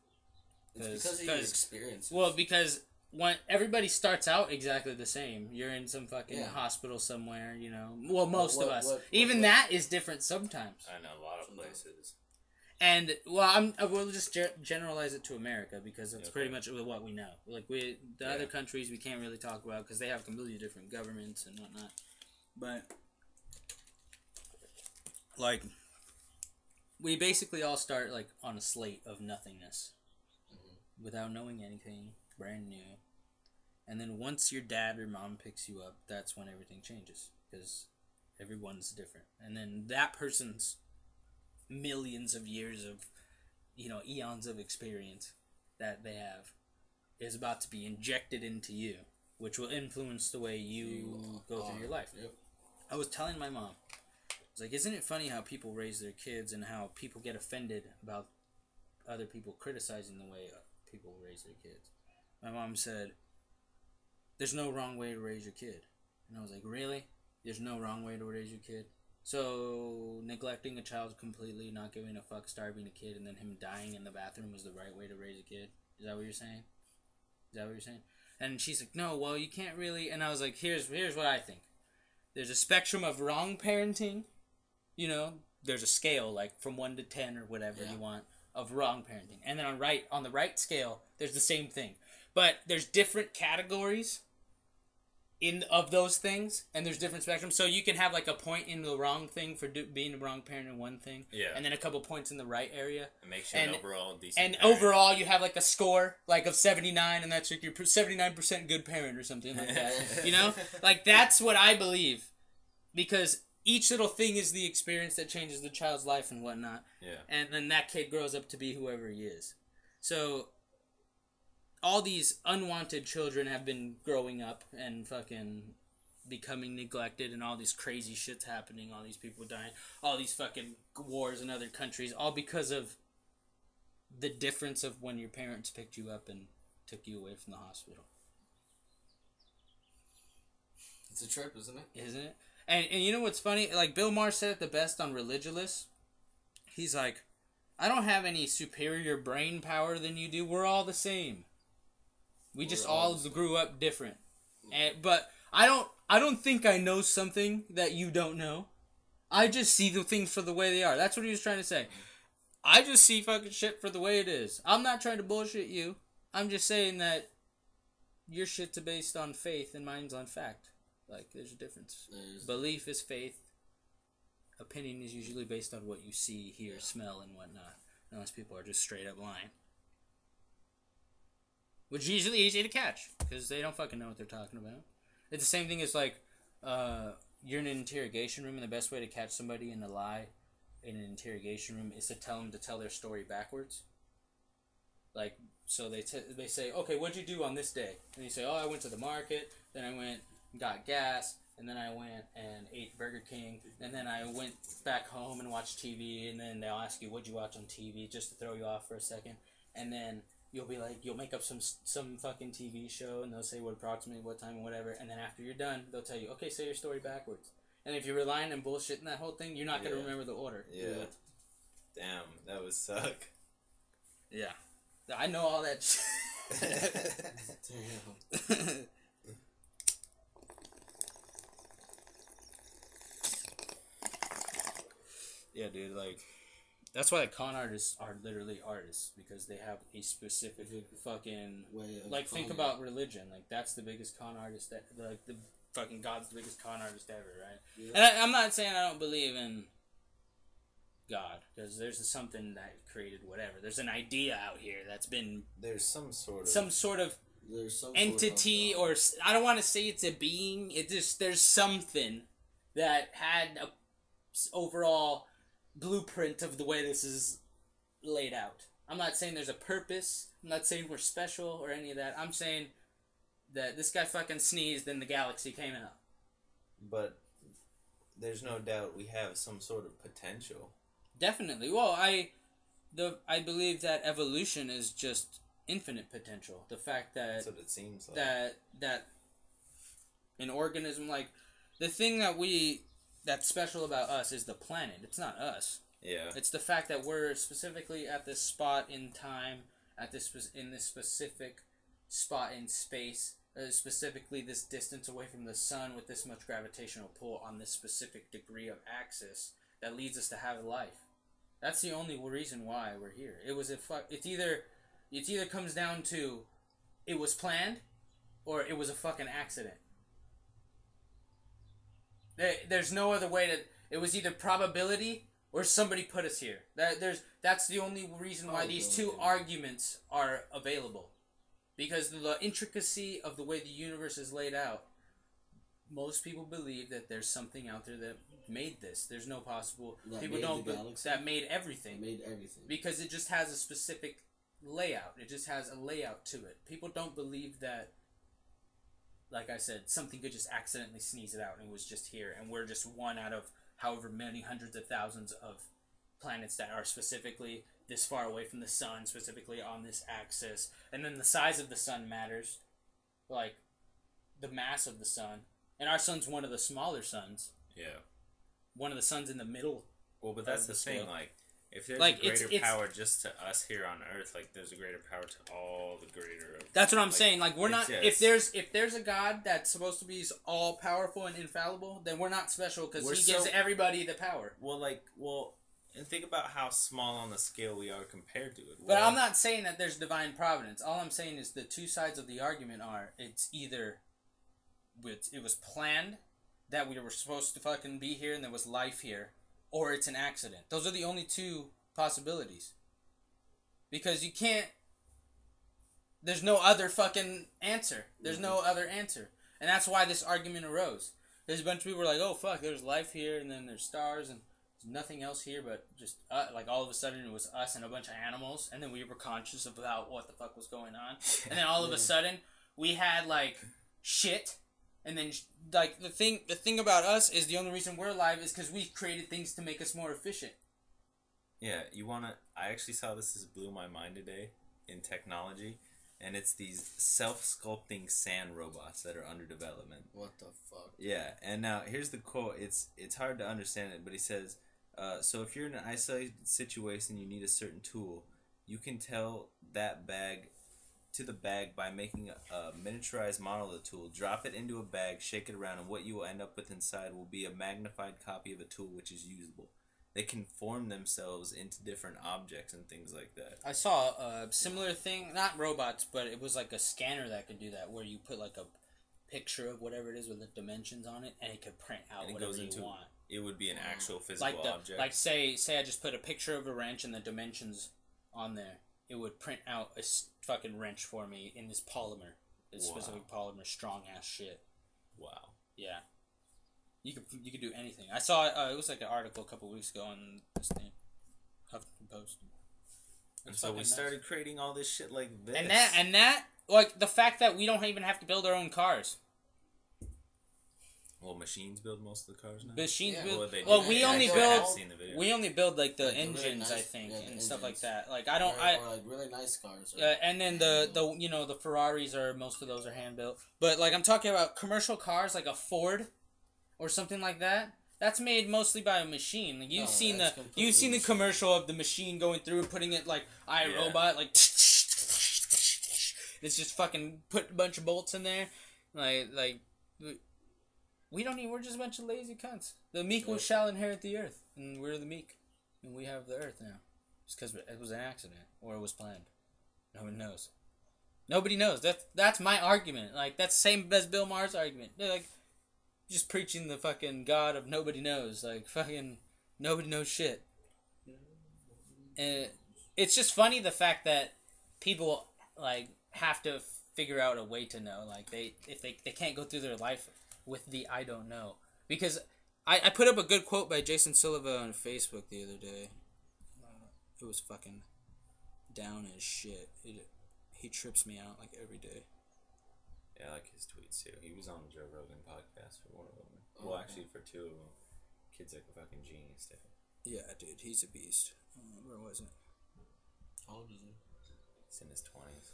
It's because of your experiences. Well, because when everybody starts out exactly the same, you're in some fucking hospital somewhere, you know. Well, most of us. Even that is different sometimes. I know a lot of places. And I will just generalize it to America, because that's pretty much what we know. Like other countries we can't really talk about because they have completely different governments and whatnot. But like, we basically all start like on a slate of nothingness, without knowing anything, brand new. And then once your dad or mom picks you up, that's when everything changes, because everyone's different. And then that person's millions of years of, eons of experience that they have is about to be injected into you, which will influence the way you go through your life. Yep. I was telling my mom, I was like, isn't it funny how people raise their kids and how people get offended about other people criticizing the way people raise their kids? My mom said, there's no wrong way to raise your kid. And I was like, really? There's no wrong way to raise your kid? So, neglecting a child completely, not giving a fuck, starving a kid, and then him dying in the bathroom was the right way to raise a kid? Is that what you're saying? And she's like, no, well, you can't really... And I was like, here's what I think. There's a spectrum of wrong parenting. There's a scale, like, from 1 to 10 or whatever you want, of wrong parenting. And then on the right scale, there's the same thing. But there's different categories of those things, and there's different spectrums. So you can have like a point in the wrong thing for being a wrong parent in one thing, and then a couple points in the right area. It makes you an overall decent And parent. overall, you have like a score like of 79, and that's like your 79% good parent or something like that. Like that's what I believe, because each little thing is the experience that changes the child's life and whatnot. Yeah. And then that kid grows up to be whoever he is. So all these unwanted children have been growing up and fucking becoming neglected, and all these crazy shit's happening, all these people dying, all these fucking wars in other countries, all because of the difference of when your parents picked you up and took you away from the hospital. It's a trip, isn't it? Isn't it? And you know what's funny? Like, Bill Maher said it the best on Religulous. He's like, I don't have any superior brain power than you do. We're all the same. We just all grew up different. But I don't think I know something that you don't know. I just see the things for the way they are. That's what he was trying to say. I just see fucking shit for the way it is. I'm not trying to bullshit you. I'm just saying that your shit's based on faith and mine's on fact. Like, there's a difference. Belief is faith. Opinion is usually based on what you see, hear, smell, and whatnot. Unless people are just straight up lying. Which is usually easy to catch, because they don't fucking know what they're talking about. It's the same thing as, like, you're in an interrogation room, and the best way to catch somebody in a lie in an interrogation room is to tell them to tell their story backwards. Like, so they say, okay, what'd you do on this day? And you say, oh, I went to the market, then I went and got gas, and then I went and ate Burger King, and then I went back home and watched TV, and then they'll ask you, what'd you watch on TV, just to throw you off for a second, and then you'll be like, you'll make up some fucking TV show, and they'll say what approximately what time and whatever, and then after you're done, they'll tell you, okay, say your story backwards. And if you're relying on bullshit in that whole thing, you're not going to remember the order. Yeah. Damn, that would suck. Yeah. I know all that shit. Damn. Yeah, dude, like, that's why con artists are literally artists, because they have a specific fucking way of, like, think about religion. Like, that's the biggest con artist that, like, the fucking God's the biggest con artist ever, right? Yeah. And I'm not saying I don't believe in God, because there's something that created whatever. There's an idea out here that's been... There's some sort of entity, or... I don't want to say it's a being. It just... There's something that had a overall blueprint of the way this is laid out. I'm not saying there's a purpose. I'm not saying we're special or any of that. I'm saying that this guy fucking sneezed and the galaxy came out. But there's no doubt we have some sort of potential. Definitely. Well, I believe that evolution is just infinite potential. The fact that... That's what it seems like. That an organism, like... The thing that's special about us is the planet. It's not us. Yeah. It's the fact that we're specifically at this spot in time, in this specific spot in space, specifically this distance away from the sun with this much gravitational pull on this specific degree of axis that leads us to have life. That's the only reason why we're here. It's either comes down to it was planned or it was a fucking accident. There's no other way to... It was either probability or somebody put us here. That's the only reason why these two arguments are available. Because the intricacy of the way the universe is laid out, most people believe that there's something out there that made this. There's no possible... People don't... That made everything. Because it just has a specific layout. It just has a layout to it. People don't believe that... Like I said, something could just accidentally sneeze it out and it was just here. And we're just one out of however many hundreds of thousands of planets that are specifically this far away from the sun, specifically on this axis. And then the size of the sun matters. Like, the mass of the sun. And our sun's one of the smaller suns. Yeah. One of the suns in the middle. Well, but that's the thing, like... If there's a greater power just to us here on Earth, like there's a greater power to all the greater. That's what I'm saying. Like we're not. If there's a God that's supposed to be all powerful and infallible, then we're not special because he gives everybody the power. And think about how small on the scale we are compared to it. But I'm not saying that there's divine providence. All I'm saying is the two sides of the argument are it's either it was planned that we were supposed to fucking be here and there was life here. Or it's an accident. Those are the only two possibilities. Because you can't... There's no other fucking answer. There's no other answer. And that's why this argument arose. There's a bunch of people who are like, oh, fuck, there's life here, and then there's stars, and there's nothing else here but just... like, all of a sudden, it was us and a bunch of animals, and then we were conscious about what the fuck was going on. And then all of a sudden, we had, like, shit... And then, like, the thing about us is the only reason we're alive is because we created things to make us more efficient. Yeah, I actually saw this blew my mind today in technology, and it's these self-sculpting sand robots that are under development. What the fuck? Yeah, and now, here's the quote. It's hard to understand it, but he says, so if you're in an isolated situation, you need a certain tool, you can tell that bag... to the bag by making a miniaturized model of the tool, drop it into a bag, shake it around, and what you will end up with inside will be a magnified copy of a tool which is usable. they can form themselves into different objects and things like that. I saw a similar thing, not robots, but it was like a scanner that could do that, where you put like a picture of whatever it is with the dimensions on it, and it could print out whatever you want. It would be an actual physical object. Like say I just put a picture of a wrench and the dimensions on there. It would print out a fucking wrench for me in this polymer, this specific polymer, strong ass shit. Wow. Yeah. You could do anything. I saw it was like an article a couple weeks ago on this thing, Huffington Post. And so we started creating all this shit like this. And that like the fact that we don't even have to build our own cars. Well, machines build most of the cars now. Machines build. Well, we only build like the engines, nice, I think, and engines. Stuff like that. Like I don't, or like really nice cars. And then the the Ferraris are, most of those are hand built. But like I'm talking about commercial cars, like a Ford, or something like that. That's made mostly by a machine. Like you've seen the commercial of the machine going through and putting it like iRobot, like it's just fucking put a bunch of bolts in there, like. We're just a bunch of lazy cunts. The meek shall inherit the earth, and we're the meek, and we have the earth now. Just because it was an accident, or it was planned. Nobody knows. Nobody knows. That's my argument. Like, that's the same as Bill Maher's argument. They're like, just preaching the fucking God of nobody knows. Like, fucking, nobody knows shit. And it's just funny the fact that people, like, have to figure out a way to know. Like, if they can't go through their life with the I don't know. Because I put up a good quote by Jason Silva on Facebook the other day. It was fucking down as shit. He trips me out like every day. Yeah, I like his tweets too. He was on the Joe Rogan podcast for one of them. Well, actually for two of them. Kid's like a fucking genius, dude. Yeah, dude, he's a beast. Where was it? How old is he? He's in his 20s.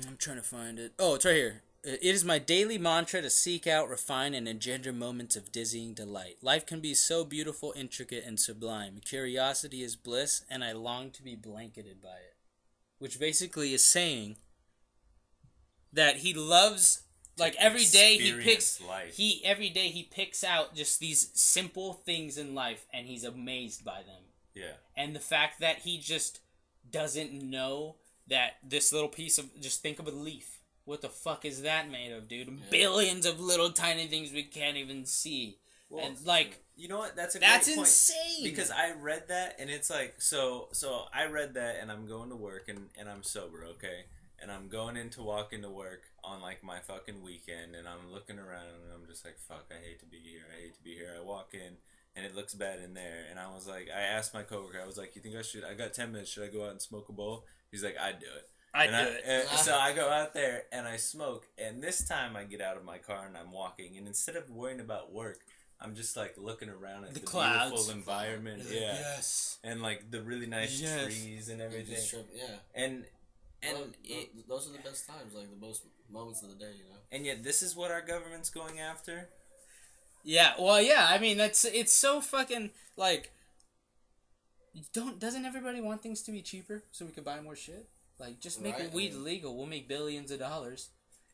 I'm trying to find it. Oh, it's right here. It is my daily mantra to seek out, refine, and engender moments of dizzying delight. Life can be so beautiful, intricate, and sublime. Curiosity is bliss, and I long to be blanketed by it. Which basically is saying that he loves, like every day he picks out just these simple things in life, and he's amazed by them. Yeah. And the fact that he just doesn't know that this little piece of, just think of a leaf. What the fuck is that made of, dude? Yeah. Billions of little tiny things we can't even see. Well, and like, you know what? That's insane. Because I read that and it's like, so I read that and I'm going to work and I'm sober, okay? And I'm going in to walk into work on like my fucking weekend and I'm looking around and I'm just like, fuck, I hate to be here. I walk in and it looks bad in there. And I was like, I asked my coworker, I was like, you think I got 10 minutes, should I go out and smoke a bowl? He's like, I'd do it. So I go out there and I smoke, and this time I get out of my car and I'm walking, and instead of worrying about work, I'm just like looking around at the clouds, beautiful environment, and like the really nice trees and everything, and those are the best times, like the most moments of the day, you know. And yet this is what our government's going after. Yeah, well, yeah. I mean, it's so fucking like. Doesn't everybody want things to be cheaper so we could buy more shit? Like, just make weed legal. We'll make billions of dollars.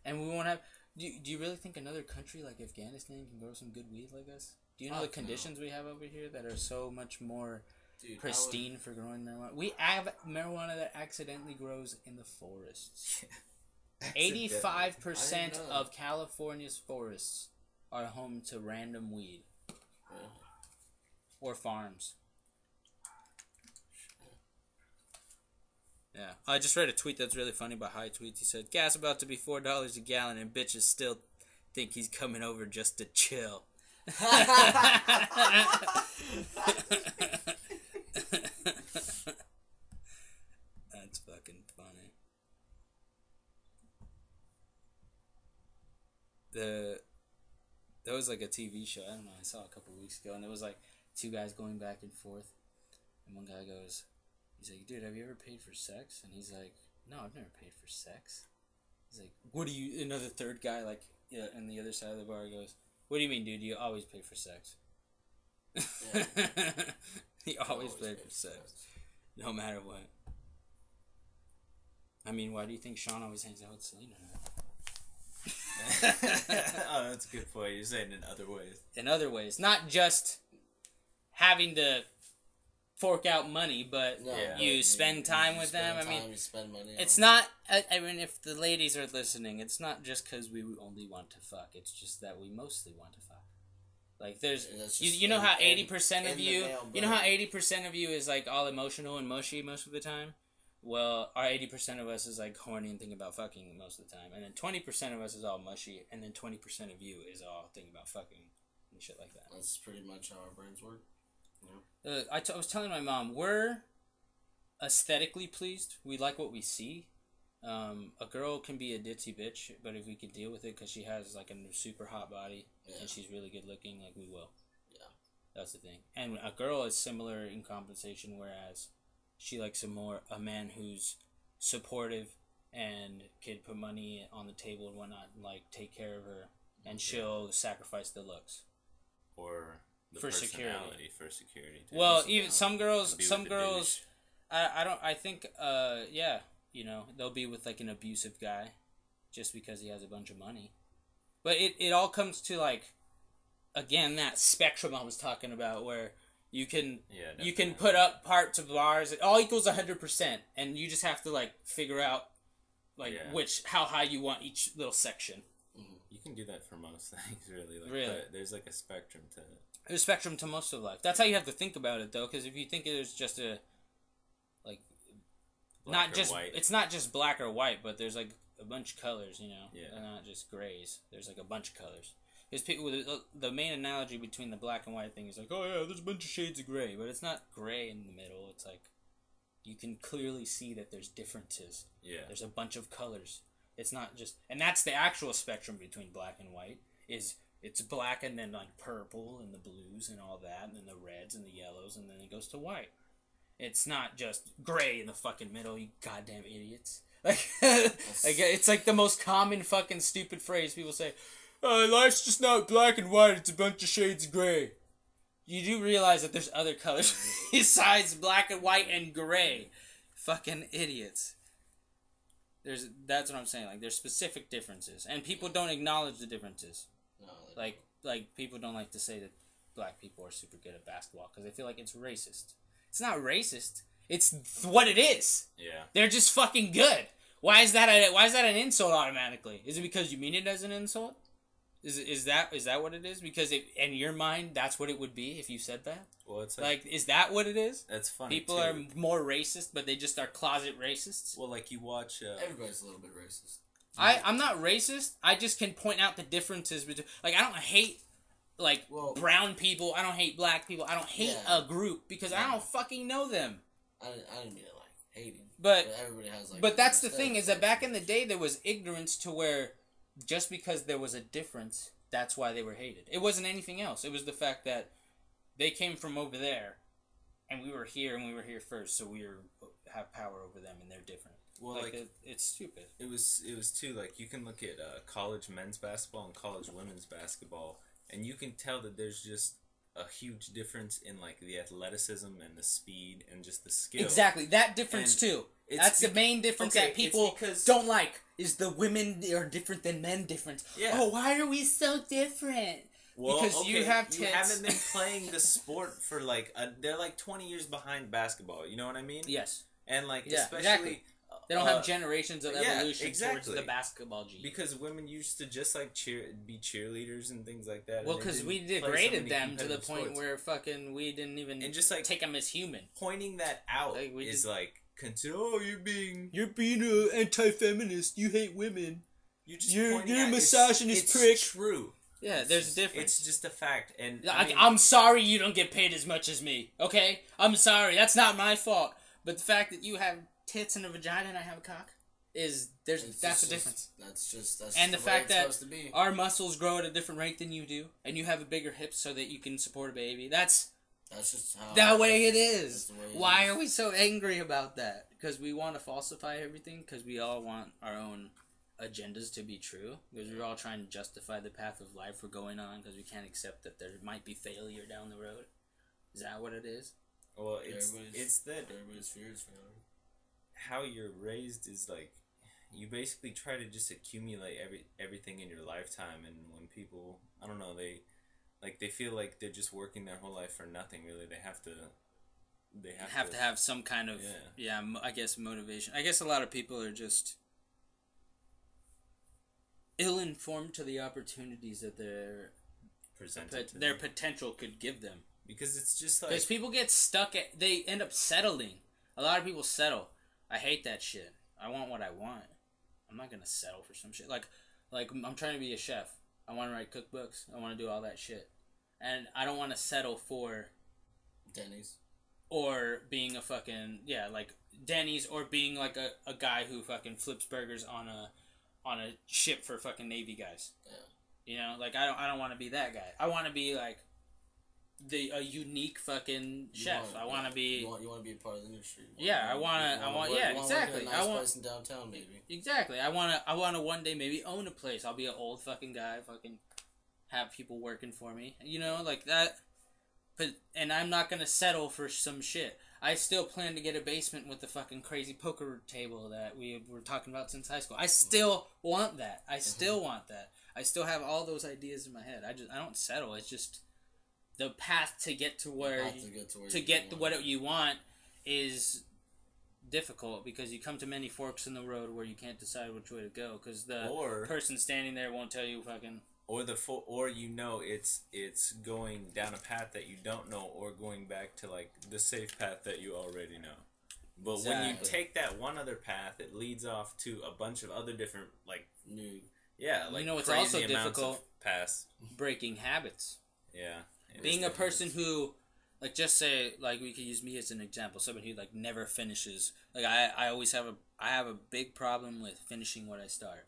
And we won't have... Do you really think another country like Afghanistan can grow some good weed like us? Do you know the conditions we have over here that are so much more pristine for growing marijuana? We have marijuana that accidentally grows in the forests. 85% of California's forests are home to random weed. Or farms. Yeah, I just read a tweet that's really funny by High Tweets. He said, gas about to be $4 a gallon and bitches still think he's coming over just to chill. That's fucking funny. There was like a TV show, I don't know, I saw a couple weeks ago, and it was like two guys going back and forth, and one guy goes... He's like, dude, have you ever paid for sex? And he's like, no, I've never paid for sex. He's like, what do you... Another third guy, like, on the other side of the bar goes, what do you mean, dude? You always pay for sex. Yeah. He always paid for sex. No matter what. I mean, why do you think Sean always hangs out with Selena now? Oh, that's a good point. You're saying in other ways. In other ways. Not just... having to fork out money, but No, you spend time with them. I mean, you spend money it's on not. I mean, if the ladies are listening, it's not just because we only want to fuck. It's just that we mostly want to fuck. Like there's, you know how 80% of you, you know how 80% of you is like all emotional and mushy most of the time. Well, our 80% of us is like horny and thinking about fucking most of the time, and then 20% of us is all mushy, and then 20% of you is all thinking about fucking and shit like that. That's pretty much how our brains work. I was telling my mom, we're aesthetically pleased. We like what we see. A girl can be a ditzy bitch, but if we can deal with it because she has like a super hot body and she's really good looking, like we will. Yeah. That's the thing. And a girl is similar in compensation, whereas she likes a man who's supportive and can put money on the table and whatnot, and like take care of her, and she'll sacrifice the looks. Or the for personality, security. for security. Well, even some girls, douche. I think, yeah, you know, they'll be with like an abusive guy just because he has a bunch of money. But it all comes to like, again, that spectrum I was talking about where you can put up parts of bars, it all equals 100%, and you just have to like figure out like how high you want each little section. You can do that for most things, really. Like, really? But there's like a spectrum to it. There's a spectrum to most of life. That's how you have to think about it, though, because if you think there's just a like white. It's not just black or white, but there's like a bunch of colors, you know. Yeah. They're not just grays. There's like a bunch of colors. Because people, the main analogy between the black and white thing is like, oh yeah, there's a bunch of shades of gray, but it's not gray in the middle. It's like you can clearly see that there's differences. Yeah. There's a bunch of colors. It's not just, and that's the actual spectrum between black and white. It's black and then like purple and the blues and all that, and then the reds and the yellows, and then it goes to white. It's not just gray in the fucking middle, you goddamn idiots. Like, it's like the most common fucking stupid phrase people say. Life's just not black and white, it's a bunch of shades of gray. You do realize that there's other colors besides black and white and gray. Fucking idiots. That's what I'm saying. Like, there's specific differences, and people don't acknowledge the differences. No, like people don't like to say that black people are super good at basketball because they feel like it's racist. It's not racist. It's what it is. Yeah. They're just fucking good. Why is that an insult automatically? Is it because you mean it as an insult? Is that what it is? Because in your mind, that's what it would be if you said that? Well, it's like is that what it is? That's funny. People are more racist, but they just are closet racists. Well, like you watch. Everybody's a little bit racist. I'm not racist. I just can point out the differences between. Like I don't hate brown people. I don't hate black people. I don't hate a group because I don't fucking know them. I didn't mean it like hating. But everybody has like. But that's the thing is that back in the day there was ignorance to where. Just because there was a difference, that's why they were hated. It wasn't anything else. It was the fact that they came from over there, and we were here first, so we have power over them, and they're different. Well, it's stupid. It was too, like, you can look at college men's basketball and college women's basketball, and you can tell that there's just a huge difference in, like, the athleticism and the speed and just the skill. Exactly. That difference, too. That's the main difference that people don't like, is the women are different than men different. Yeah. Oh, why are we so different? Well, because you have tits. You haven't been playing the sport for, like, they're, like, 20 years behind basketball. You know what I mean? Yes. And, like, especially... Exactly. They don't have generations of evolution exactly. towards the basketball gene. Because women used to just, like, be cheerleaders and things like that. Well, because we degraded them to the point where fucking we didn't even and just, like, take them as human. Pointing that out is, like, you're being an anti-feminist. You hate women. You're a misogynist prick. It's true. Yeah, there's a difference. It's just a fact. And I'm sorry you don't get paid as much as me. Okay, I'm sorry. That's not my fault. But the fact that you have tits and a vagina and I have a cock that's the difference. That's and the fact that our muscles grow at a different rate than you do, and you have a bigger hip so that you can support a baby. That's just how that way it is. Why are we so angry about that? Because we want to falsify everything. Because we all want our own agendas to be true. Because we're all trying to justify the path of life we're going on. Because we can't accept that there might be failure down the road. Is that what it is? Well, it's that everybody's fears failure. How you're raised is like you basically try to just accumulate everything in your lifetime, and when people, I don't know, like they feel like they're just working their whole life for nothing. Really, they have to. They have to have some kind of I guess motivation. I guess a lot of people are just ill-informed to the opportunities that their potential could give them. Because it's just like... Because people get stuck at... They end up settling. A lot of people settle. I hate that shit. I want what I want. I'm not gonna settle for some shit. Like I'm trying to be a chef. I want to write cookbooks. I want to do all that shit. And I don't want to settle for... Denny's. Or being a fucking... Yeah, like Denny's, or being like a guy who fucking flips burgers on a ship for fucking Navy guys. Yeah. You know, like I don't want to be that guy. I want to be like a unique fucking chef. I want to be. You want to be a part of the industry. Yeah, exactly. I want place in downtown, maybe. Exactly. I want to one day maybe own a place. I'll be an old fucking guy. Fucking have people working for me. You know, like that. And I'm not gonna settle for some shit. I still plan to get a basement with the fucking crazy poker table that we were talking about since high school. I still want that. I still want that. I still have all those ideas in my head. I don't settle. It's just the path to get to where what you want is difficult, because you come to many forks in the road where you can't decide which way to go, because the person standing there won't tell you fucking. Or you know it's going down a path that you don't know, or going back to like the safe path that you already know. But when you take that one other path, it leads off to a bunch of other different like new. Yeah, like, you know, it's also difficult. Pass breaking habits. Yeah, being a person who, like, just say, like, we could use me as an example. Somebody who like never finishes. Like I always have a big problem with finishing what I start.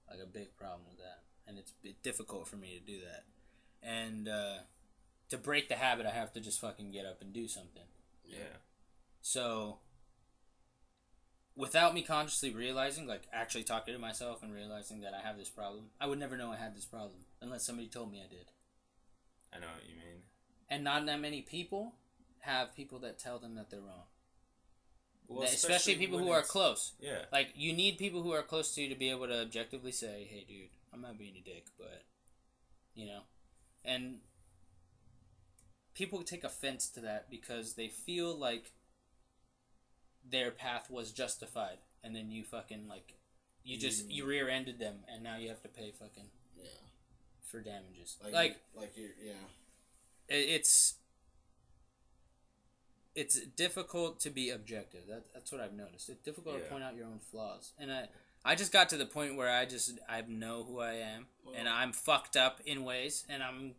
Like a big problem with that, and it's difficult for me to do that. And to break the habit, I have to just fucking get up and do something. Yeah. So, without me consciously realizing, like actually talking to myself and realizing that I have this problem, I would never know I had this problem unless somebody told me I did. I know what you mean. And not that many people have people that tell them that they're wrong. Well, especially people who are close. Yeah. Like, you need people who are close to you to be able to objectively say, hey, dude, I'm not being a dick, but, you know. And people take offense to that because they feel like their path was justified, and then you fucking, like, you rear-ended them, and now you have to pay fucking for damages. It's difficult to be objective. That's what I've noticed. It's difficult to point out your own flaws, and I just got to the point where I know who I am, and I'm fucked up in ways, and I'm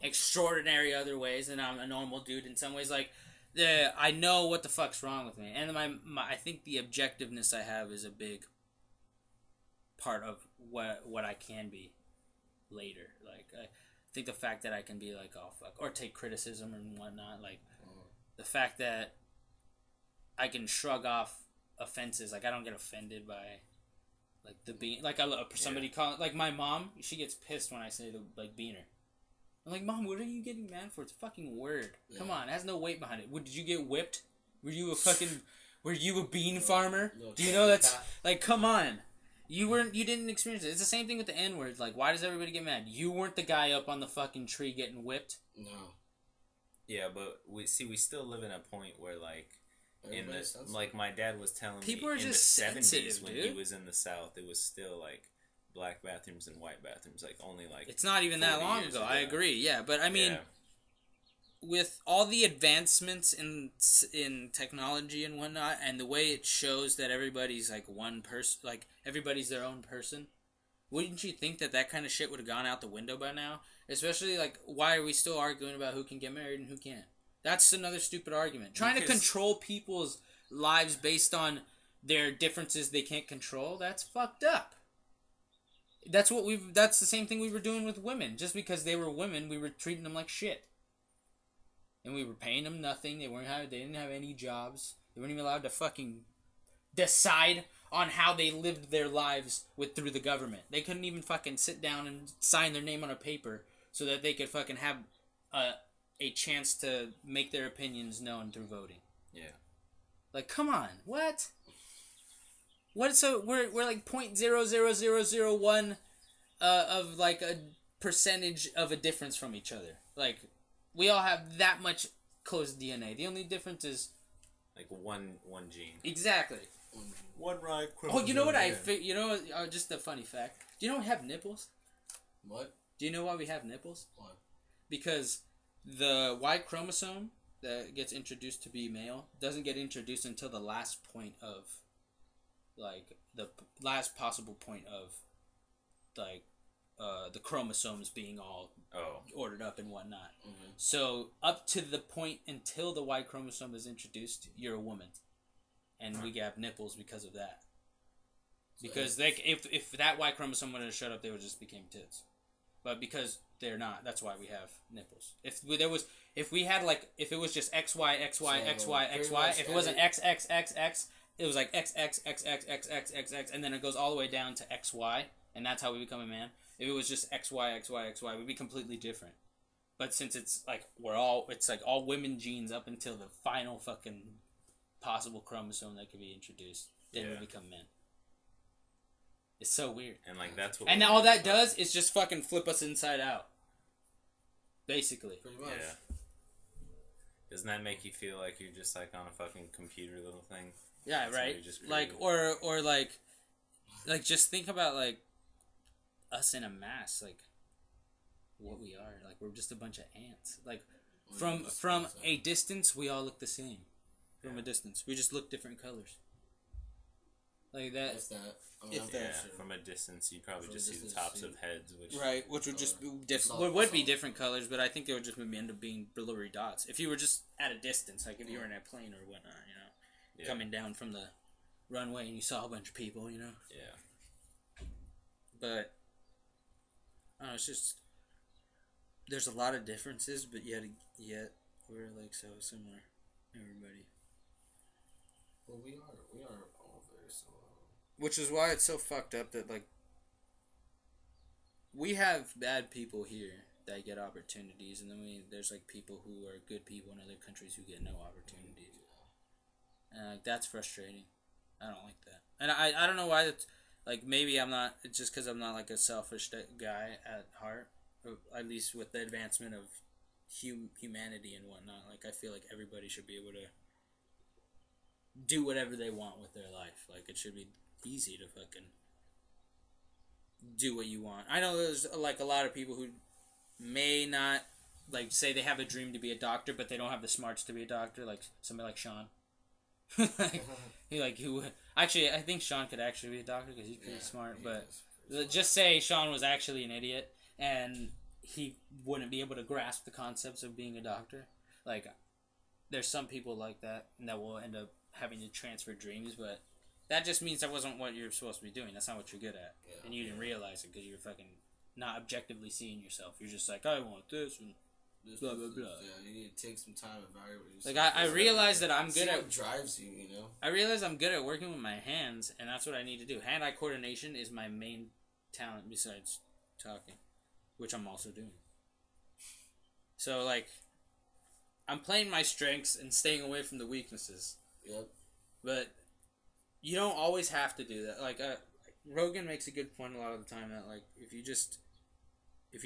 extraordinary other ways, and I'm a normal dude in some ways. Like, I know what the fuck's wrong with me, and I think the objectiveness I have is a big part of what I can be later. Like, I think the fact that I can be like, oh fuck, or take criticism and whatnot, like the fact that I can shrug off offenses. Like, I don't get offended by like the bean. Like, somebody call, like my mom, she gets pissed when I say the like beaner. I'm like, Mom, what are you getting mad for? It's a fucking word. Yeah. Come on, it has no weight behind it. Did you get whipped? Were you a bean farmer? Do you know that's like, come on. You didn't experience it. It's the same thing with the N-word. Like, why does everybody get mad? You weren't the guy up on the fucking tree getting whipped. No. Yeah, but we still live in a point where, like, like my dad was telling people me are in just the 70s when dude. He was in the South, it was still like black bathrooms and white bathrooms, like only like it's not even that long ago. I agree. Yeah, but I mean, with all the advancements in technology and whatnot, and the way it shows that everybody's like one person, like everybody's their own person, wouldn't you think that kind of shit would have gone out the window by now? Especially, like, why are we still arguing about who can get married and who can't? That's another stupid argument. Trying to control people's lives based on their differences they can't control, that's fucked up. That's the same thing we were doing with women. Just because they were women, we were treating them like shit. And we were paying them nothing. They didn't have any jobs. They weren't even allowed to fucking decide on how they lived their lives through the government. They couldn't even fucking sit down and sign their name on a paper so that they could fucking have a chance to make their opinions known through voting. Yeah. Like, come on, what? What? So we're like 0.00001 of like a percentage of a difference from each other. Like, we all have that much close DNA. The only difference is like one gene. Exactly. One right. Oh, you know what you know, just a funny fact. Do you know we have nipples? What? Do you know why we have nipples? Why? Because the Y chromosome that gets introduced to be male doesn't get introduced until the last point of, like, the last possible point of, like, the chromosomes being all ordered up and whatnot. Mm-hmm. So up to the point until the Y chromosome is introduced, you're a woman, and we have nipples because of that. Because like if that Y chromosome would have showed up, they would just became tits. But because they're not, that's why we have nipples. If we had like if it was just XY XY XY XY, if it wasn't XXXX, it was like XXXXXXXX, and then it goes all the way down to XY, and that's how we become a man. If it was just XY XY XY, we'd be completely different. But since it's like it's like all women genes up until the final fucking possible chromosome that could be introduced, then we become men. It's so weird. And like that's what. And now all that does is just fucking flip us inside out. Basically. Pretty much. Yeah. Doesn't that make you feel like you're just like on a fucking computer little thing? Yeah, That's right. Like or like just think about like us in a mass, like what we are. Like we're just a bunch of ants. Like from a distance, we all look the same. From a distance, we just look different colors. Like that. From a distance, you probably just see the tops of heads, which would just be different. Would be different colors, but I think it would just end up being blurry dots. If you were just at a distance, like if you were in a plane or whatnot, coming down from the runway and you saw a bunch of people, Yeah. But I don't know, it's just there's a lot of differences, but yet we're like so similar, everybody. Well, we are all very similar. Which is why it's so fucked up that, like, we have bad people here that get opportunities, and then there's, like, people who are good people in other countries who get no opportunities. And, like, that's frustrating. I don't like that. And I don't know why it's, like, maybe I'm not, it's just because I'm not, like, a selfish guy at heart, or at least with the advancement of humanity and whatnot. Like, I feel like everybody should be able to do whatever they want with their life. Like, it should be easy to fucking do what you want. I know there's like a lot of people who may not like say they have a dream to be a doctor, but they don't have the smarts to be a doctor. Like somebody like Sean. Actually, I think Sean could actually be a doctor because he's pretty smart. But just say Sean was actually an idiot and he wouldn't be able to grasp the concepts of being a doctor. Like, there's some people like that, and that will end up having to transfer dreams, but that just means that wasn't what you're supposed to be doing. That's not what you're good at. Yeah, and you didn't realize it because you're fucking not objectively seeing yourself. You're just like, I want this and this, blah, blah, blah. Yeah, you need to take some time to evaluate yourself. Like, I realize that I'm good at... what drives you, I realize I'm good at working with my hands, and that's what I need to do. Hand-eye coordination is my main talent besides talking, which I'm also doing. So, like, I'm playing my strengths and staying away from the weaknesses. Yep. But you don't always have to do that. Like, Rogan makes a good point a lot of the time that, like, if you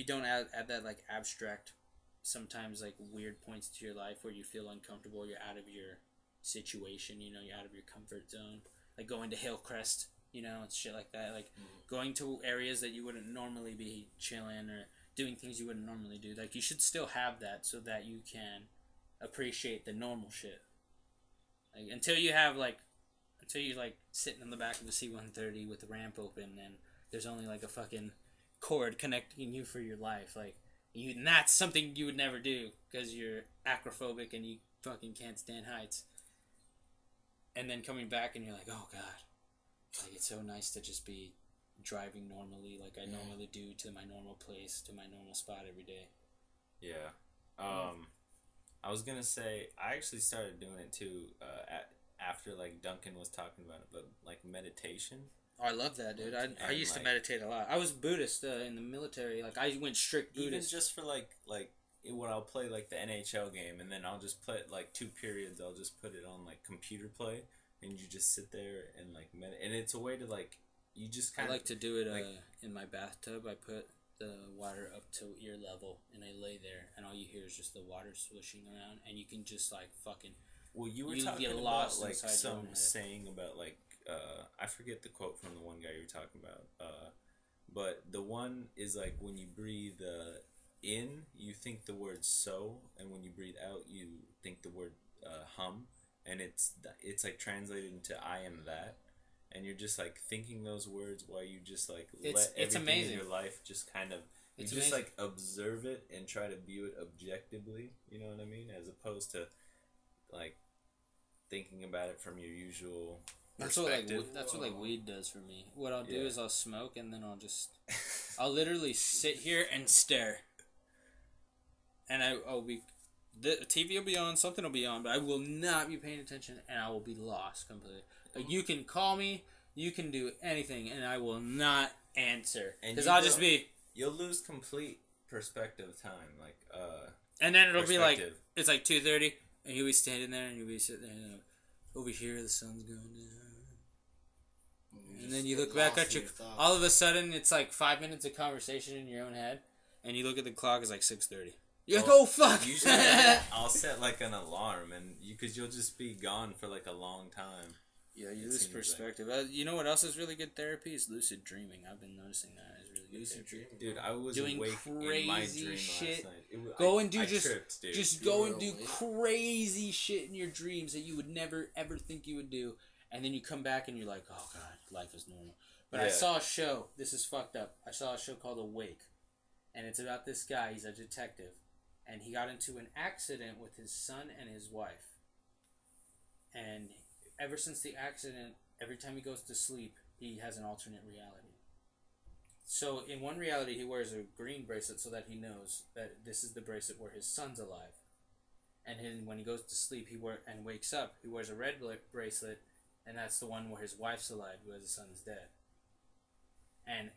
don't add that, like, abstract, sometimes, like, weird points to your life where you feel uncomfortable, you're out of your situation, you're out of your comfort zone. Like, going to Hillcrest, and shit like that. Like, going to areas that you wouldn't normally be chilling or doing things you wouldn't normally do. Like, you should still have that so that you can appreciate the normal shit. Like, until you're sitting in the back of the C-130 with the ramp open and there's only like a fucking cord connecting you for your life. Like, and that's something you would never do because you're acrophobic and you fucking can't stand heights. And then coming back and you're like, oh god, like it's so nice to just be driving normally like I normally do to my normal place, to my normal spot every day. Yeah. I was gonna say I actually started doing it too after like Duncan was talking about it, but like meditation. Oh, I love that, dude. I used to meditate a lot. I was Buddhist in the military. Like I went strict Buddhist. Even just for like when I'll play like the NHL game, and then I'll just play like 2 periods. I'll just put it on like computer play, and you just sit there and like meditate. And it's a way to like you just kind of. I like to do it like, in my bathtub. I put the water up to ear level, and I lay there, and all you hear is just the water swishing around, and you can just like fucking. Well, you were talking about like some saying about like I forget the quote from the one guy you were talking about, but the one is like when you breathe in, you think the word so, and when you breathe out, you think the word hum, and it's like translated into I am that. And you're just like thinking those words while you just like let everything in your life just kind of you just like observe it and try to view it objectively. You know what I mean? As opposed to like thinking about it from your usual perspective. That's what like weed does for me. What I'll do is I'll smoke and then I'll literally sit here and stare. And I'll be the TV will be on, something will be on, but I will not be paying attention and I will be lost completely. Like, you can call me, you can do anything, and I will not answer. Because I'll just be... You'll lose complete perspective of time. Like, and then it'll be like, it's like 2:30, and you'll be standing there, and you'll be sitting there, and over here, the sun's going down. And then you look back at all of a sudden, it's like 5 minutes of conversation in your own head, and you look at the clck, it's like 6:30. You're like, oh, fuck! Usually, I'll set like an alarm, and because you'll just be gone for like a long time. Yeah, you lose perspective. You know what else is really good therapy? Is lucid dreaming. I've been noticing that is really good. Lucid dreaming, dude. I was doing awake crazy in my dream shit. last night. Go and do just go and do crazy shit in your dreams that you would never ever think you would do, and then you come back and you're like, oh god, life is normal. But I saw a show. This is fucked up. I saw a show called Awake, and it's about this guy. He's a detective, and he got into an accident with his son and his wife, and ever since the accident, every time he goes to sleep, he has an alternate reality. So in one reality, he wears a green bracelet so that he knows that this is the bracelet where his son's alive. And when he goes to sleep and wakes up, he wears a red bracelet, and that's the one where his wife's alive, where his son's dead. And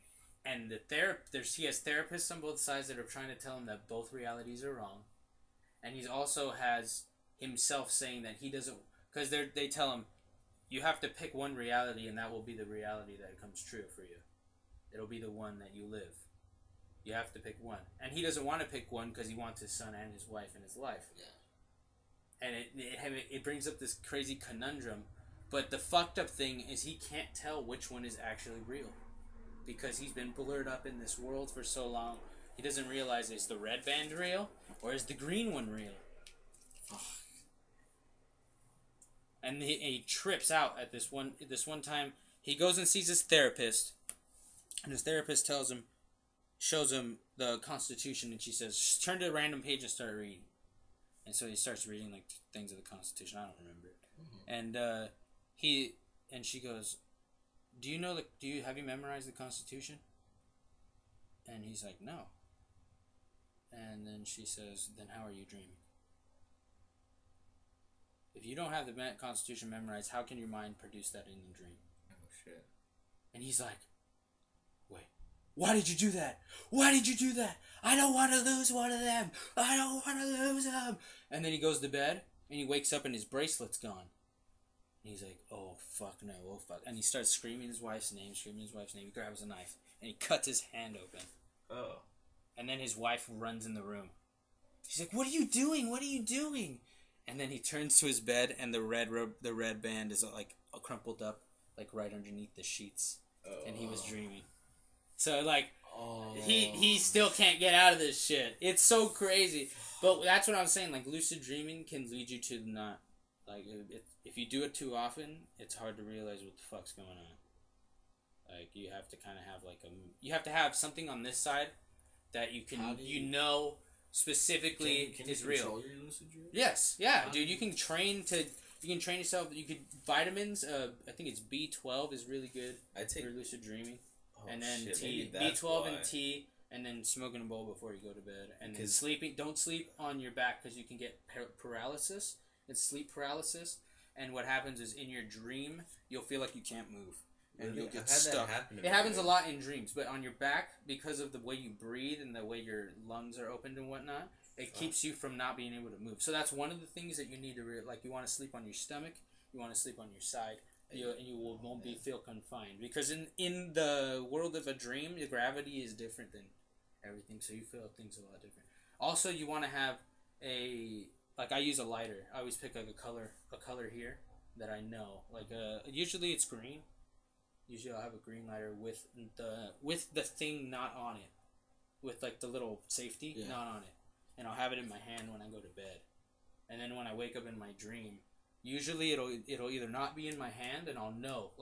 he has therapists on both sides that are trying to tell him that both realities are wrong. And he also has himself saying that he doesn't... Because they tell him, you have to pick one reality, and that will be the reality that comes true for you. It'll be the one that you live. You have to pick one. And he doesn't want to pick one because he wants his son and his wife in his life. Yeah. And it brings up this crazy conundrum. But the fucked up thing is he can't tell which one is actually real. Because he's been blurred up in this world for so long. He doesn't realize, is the red band real? Or is the green one real? And he trips out at this one time. He goes and sees his therapist, and his therapist shows him the Constitution, and she says, turn to a random page and start reading. And so he starts reading like things of the Constitution. I don't remember it. Mm-hmm. And she goes, have you memorized the Constitution? And he's like, no. And then she says, then how are you dreaming? If you don't have the Constitution memorized, how can your mind produce that in a dream? Oh, shit. And he's like, wait, why did you do that? Why did you do that? I don't want to lose one of them. I don't want to lose them. And then he goes to bed, and he wakes up, and his bracelet's gone. And he's like, oh, fuck no, oh, fuck. And he starts screaming his wife's name. He grabs a knife, and he cuts his hand open. Oh. And then his wife runs in the room. She's like, what are you doing? What are you doing? And then he turns to his bed, and the red band is like crumpled up, like right underneath the sheets, and he was dreaming. So like, he still can't get out of this shit. It's so crazy. But that's what I'm saying. Like, lucid dreaming can lead you to not like if you do it too often, it's hard to realize what the fuck's going on. Like, you have to kind of have you have to have something on this side that you can specifically can is you real. Control your lucid dream? Yes, dude. You can train yourself. You could vitamins. I think it's B12 is really good for lucid dreaming, and then tea, B12 and tea, and then smoking a bowl before you go to bed, and then sleeping. Don't sleep on your back because you can get paralysis. It's sleep paralysis, and what happens is in your dream you'll feel like you can't move. And you'll get stuck. It happens a lot in dreams, but on your back, because of the way you breathe and the way your lungs are opened and whatnot, it keeps you from not being able to move. So that's one of the things that you need to like. You want to sleep on your stomach, you want to sleep on your side, and you won't feel confined. Because in the world of a dream, the gravity is different than everything, so you feel things a lot different. Also, you want to have I use a lighter. I always pick like a color here that I know. Usually it's green. Usually I'll have a green lighter with the thing not on it, with like the little safety not on it, and I'll have it in my hand when I go to bed, and then when I wake up in my dream, usually it'll either not be in my hand, and I'll know.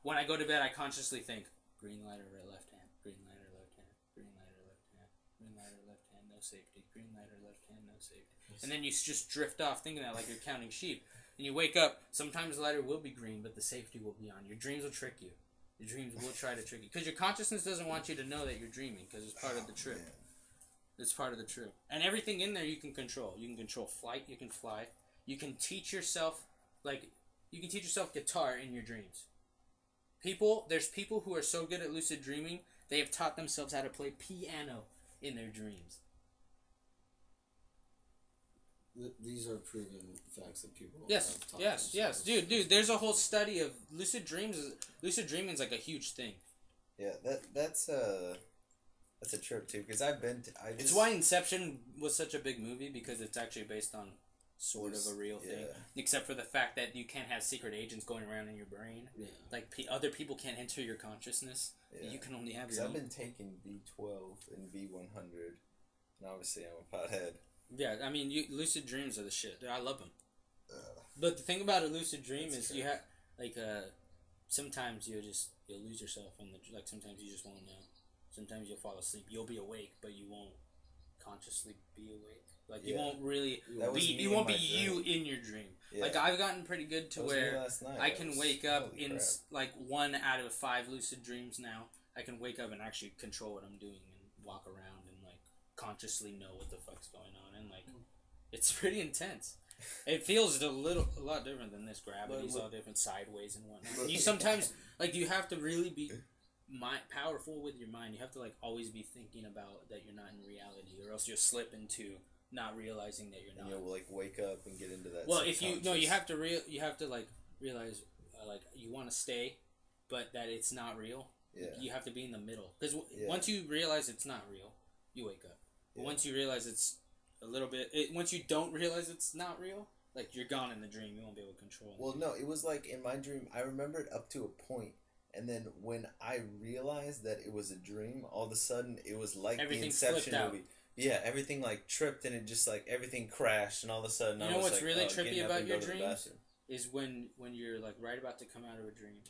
When I go to bed, I consciously think green lighter right left hand, green lighter left hand, green lighter left hand, green lighter left hand, no safety, green lighter left hand, no safety. And then you just drift off thinking that like you're counting sheep. And you wake up, sometimes the lighter will be green, but the safety will be on. Your dreams will trick you. Your dreams will try to trick you. Because your consciousness doesn't want you to know that you're dreaming, because it's part of the trip. It's part of the trip. And everything in there you can control. You can control flight, you can fly. You can teach yourself, guitar in your dreams. There's people who are so good at lucid dreaming, they have taught themselves how to play piano in their dreams. These are proven facts that people yes, dude. There's a whole study of lucid dreams. Lucid dreaming is like a huge thing. Yeah, that's a trip too. Because it's why Inception was such a big movie, because it's actually based on sort of a real thing, except for the fact that you can't have secret agents going around in your brain. Yeah. Like other people can't enter your consciousness. Yeah. You can only have your own. I've been taking B12 and B100, and obviously I'm a pothead. Yeah, I mean, lucid dreams are the shit. I love them. But the thing about a lucid dream is you have sometimes you'll lose yourself in sometimes you just won't know. Sometimes you'll fall asleep. You'll be awake, but you won't consciously be awake. You won't really you won't be you in your dream. Yeah. I've gotten pretty good to where I can wake up in 1 out of 5 lucid dreams now. I can wake up and actually control what I'm doing and walk around and consciously know what the fuck's going on, and it's pretty intense. It feels a lot different than this. Gravity's all different, sideways and whatnot. You sometimes you have to really be powerful with your mind. You have to always be thinking about that you're not in reality, or else you'll slip into not realizing that you're not. And you'll wake up and get into that. Well, if you have to realize you want to stay, but that it's not real. Yeah. You have to be in the middle, because once you realize it's not real, you wake up. Yeah. Once you realize it's a little bit... once you don't realize it's not real, you're gone in the dream. You won't be able to control it. Well, no, it was in my dream, I remember it up to a point, and then when I realized that it was a dream, all of a sudden, it was like everything the Inception movie. Yeah, everything, tripped, and it just, everything crashed, and all of a sudden, I was what's really trippy about your dreams? Is when you're, right about to come out of a dream,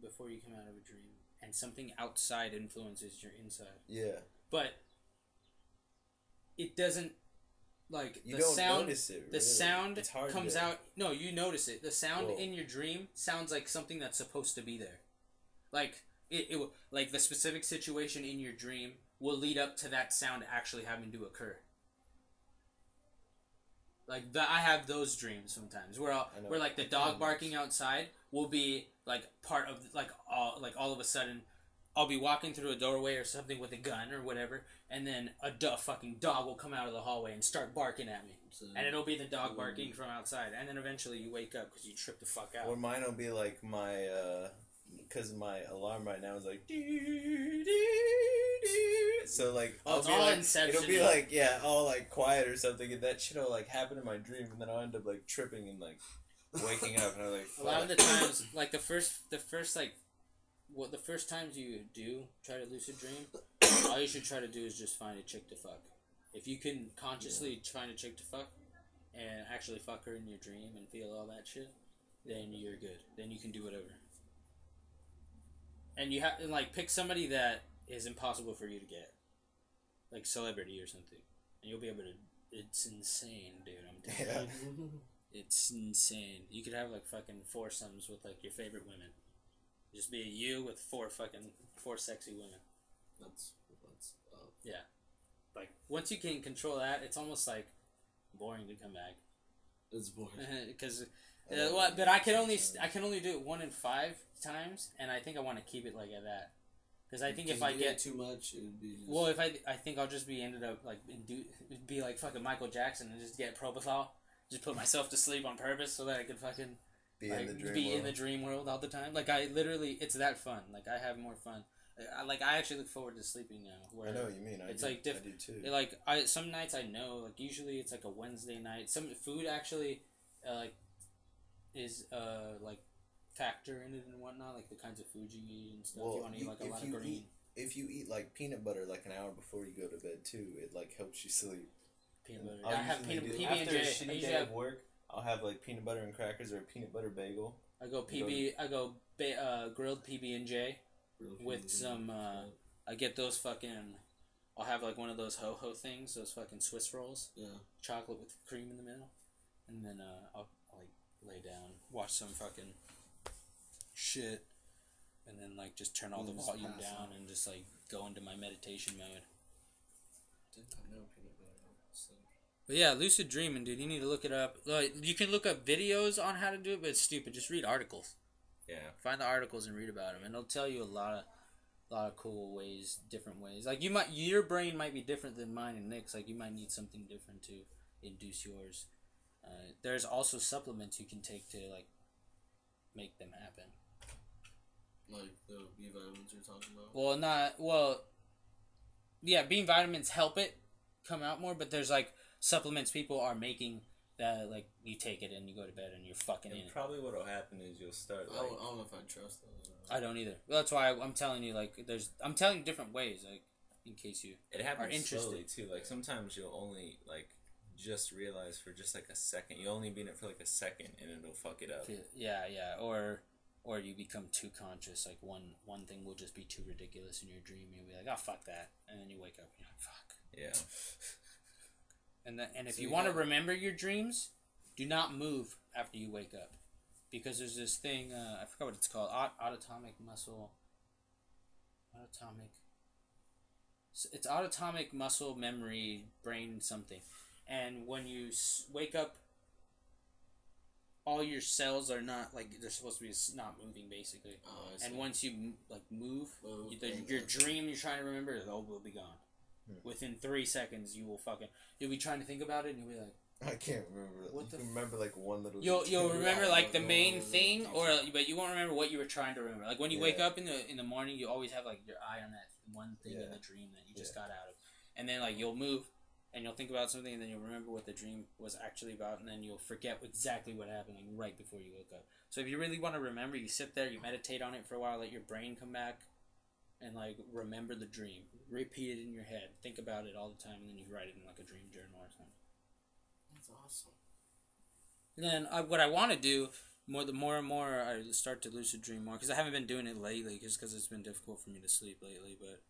before you come out of a dream, and something outside influences your inside. Yeah. But... it doesn't you don't notice it. The sound comes out. No, you notice it. The sound in your dream sounds like something that's supposed to be there. The specific situation in your dream will lead up to that sound actually having to occur. I have those dreams sometimes where the dog barking outside will be part of all of a sudden. I'll be walking through a doorway or something with a gun or whatever, and then a fucking dog will come out of the hallway and start barking at me. And it'll be the dog barking from outside. And then eventually you wake up because you trip the fuck out. Or mine will be my, because my alarm right now is so I'll be all Inception. It'll be all quiet or something, and that shit will happen in my dream, and then I'll end up tripping and waking up, and I'm a lot of the times, the first times you do try to lucid dream, all you should try to do is just find a chick to fuck. If you can consciously find a chick to fuck and actually fuck her in your dream and feel all that shit, then you're good. Then you can do whatever. And you have to pick somebody that is impossible for you to get, celebrity or something, and you'll be able to. It's insane, dude. I'm telling you, it's insane. You could have fucking foursomes with your favorite women. Just be you with four sexy women. That's yeah. Once you can control that, it's almost boring to come back. It's boring. Because but I can only do it 1 in 5 times, and I think I want to keep it at that. Because I think if I get too much, it would be. If I think I'll just be ended up be like fucking Michael Jackson and just get propofol, just put myself to sleep on purpose so that I could fucking. Be in the dream world all the time. I literally, it's that fun. I have more fun. I actually look forward to sleeping now. Where I know what you mean. It's like different. I do too. Like some nights I know, like usually it's like a Wednesday night. Some food actually, like, is like factor in it and whatnot, like the kinds of food you eat and stuff. Well, you want to eat like a lot of green. If you eat like peanut butter like an hour before you go to bed too, it like helps you sleep. Peanut butter. I have PB and J. After a shitty day of work, I'll have like peanut butter and crackers or a peanut butter bagel. I go grilled PB and J with some. I get those fucking. I'll have like one of those ho things, those fucking Swiss rolls. Yeah. Chocolate with cream in the middle, and then I'll like lay down, watch some fucking shit, and then like just turn all the volume down and just like go into my meditation mode. Did not know peanut butter. But yeah, lucid dreaming, dude. You need to look it up. Like, you can look up videos on how to do it, but it's stupid. Just read articles. Yeah. Find the articles and read about them, and it'll tell you a lot of cool ways, different ways. Like your brain might be different than mine and Nick's. Like you might need something different to induce yours. There's also supplements you can take to like make them happen. Like the B vitamins you're talking about. Yeah, B vitamins help it come out more, but there's like supplements people are making that like you take it and you go to bed and you're fucking in it. Probably what'll happen is you'll start like... I don't know if I trust those. I don't either. Well, that's why I'm telling you, like, I'm telling you different ways, like, in case you it happens are interested. Slowly too. Like sometimes you'll only like just realize for just like a second. You only be in it for like a second and it'll fuck it up. Yeah, or you become too conscious. Like one thing will just be too ridiculous in your dream. You'll be like, oh fuck that, and then you wake up and you're like, fuck. Yeah. And if you want to remember your dreams, do not move after you wake up, because there's this thing, I forgot what it's called, autonomic muscle memory brain something, and when you wake up, all your cells are not like they're supposed to be not moving basically, and once you like move your dream you're trying to remember will be gone. Within 3 seconds, you'll be trying to think about it, and you'll be like, I can't remember. You can remember like one little. You'll remember like the main thing, but you won't remember what you were trying to remember. Like when you wake up in the morning, you always have like your eye on that one thing in the dream that you just got out of, and then like you'll move, and you'll think about something, and then you'll remember what the dream was actually about, and then you'll forget exactly what happened like, right before you woke up. So if you really want to remember, you sit there, you meditate on it for a while, let your brain come back. And like remember the dream, repeat it in your head, think about it all the time, and then you write it in like a dream journal or something. That's awesome. And then what I want to do the more and more I start to lucid dream more, because I haven't been doing it lately, just because it's been difficult for me to sleep lately. But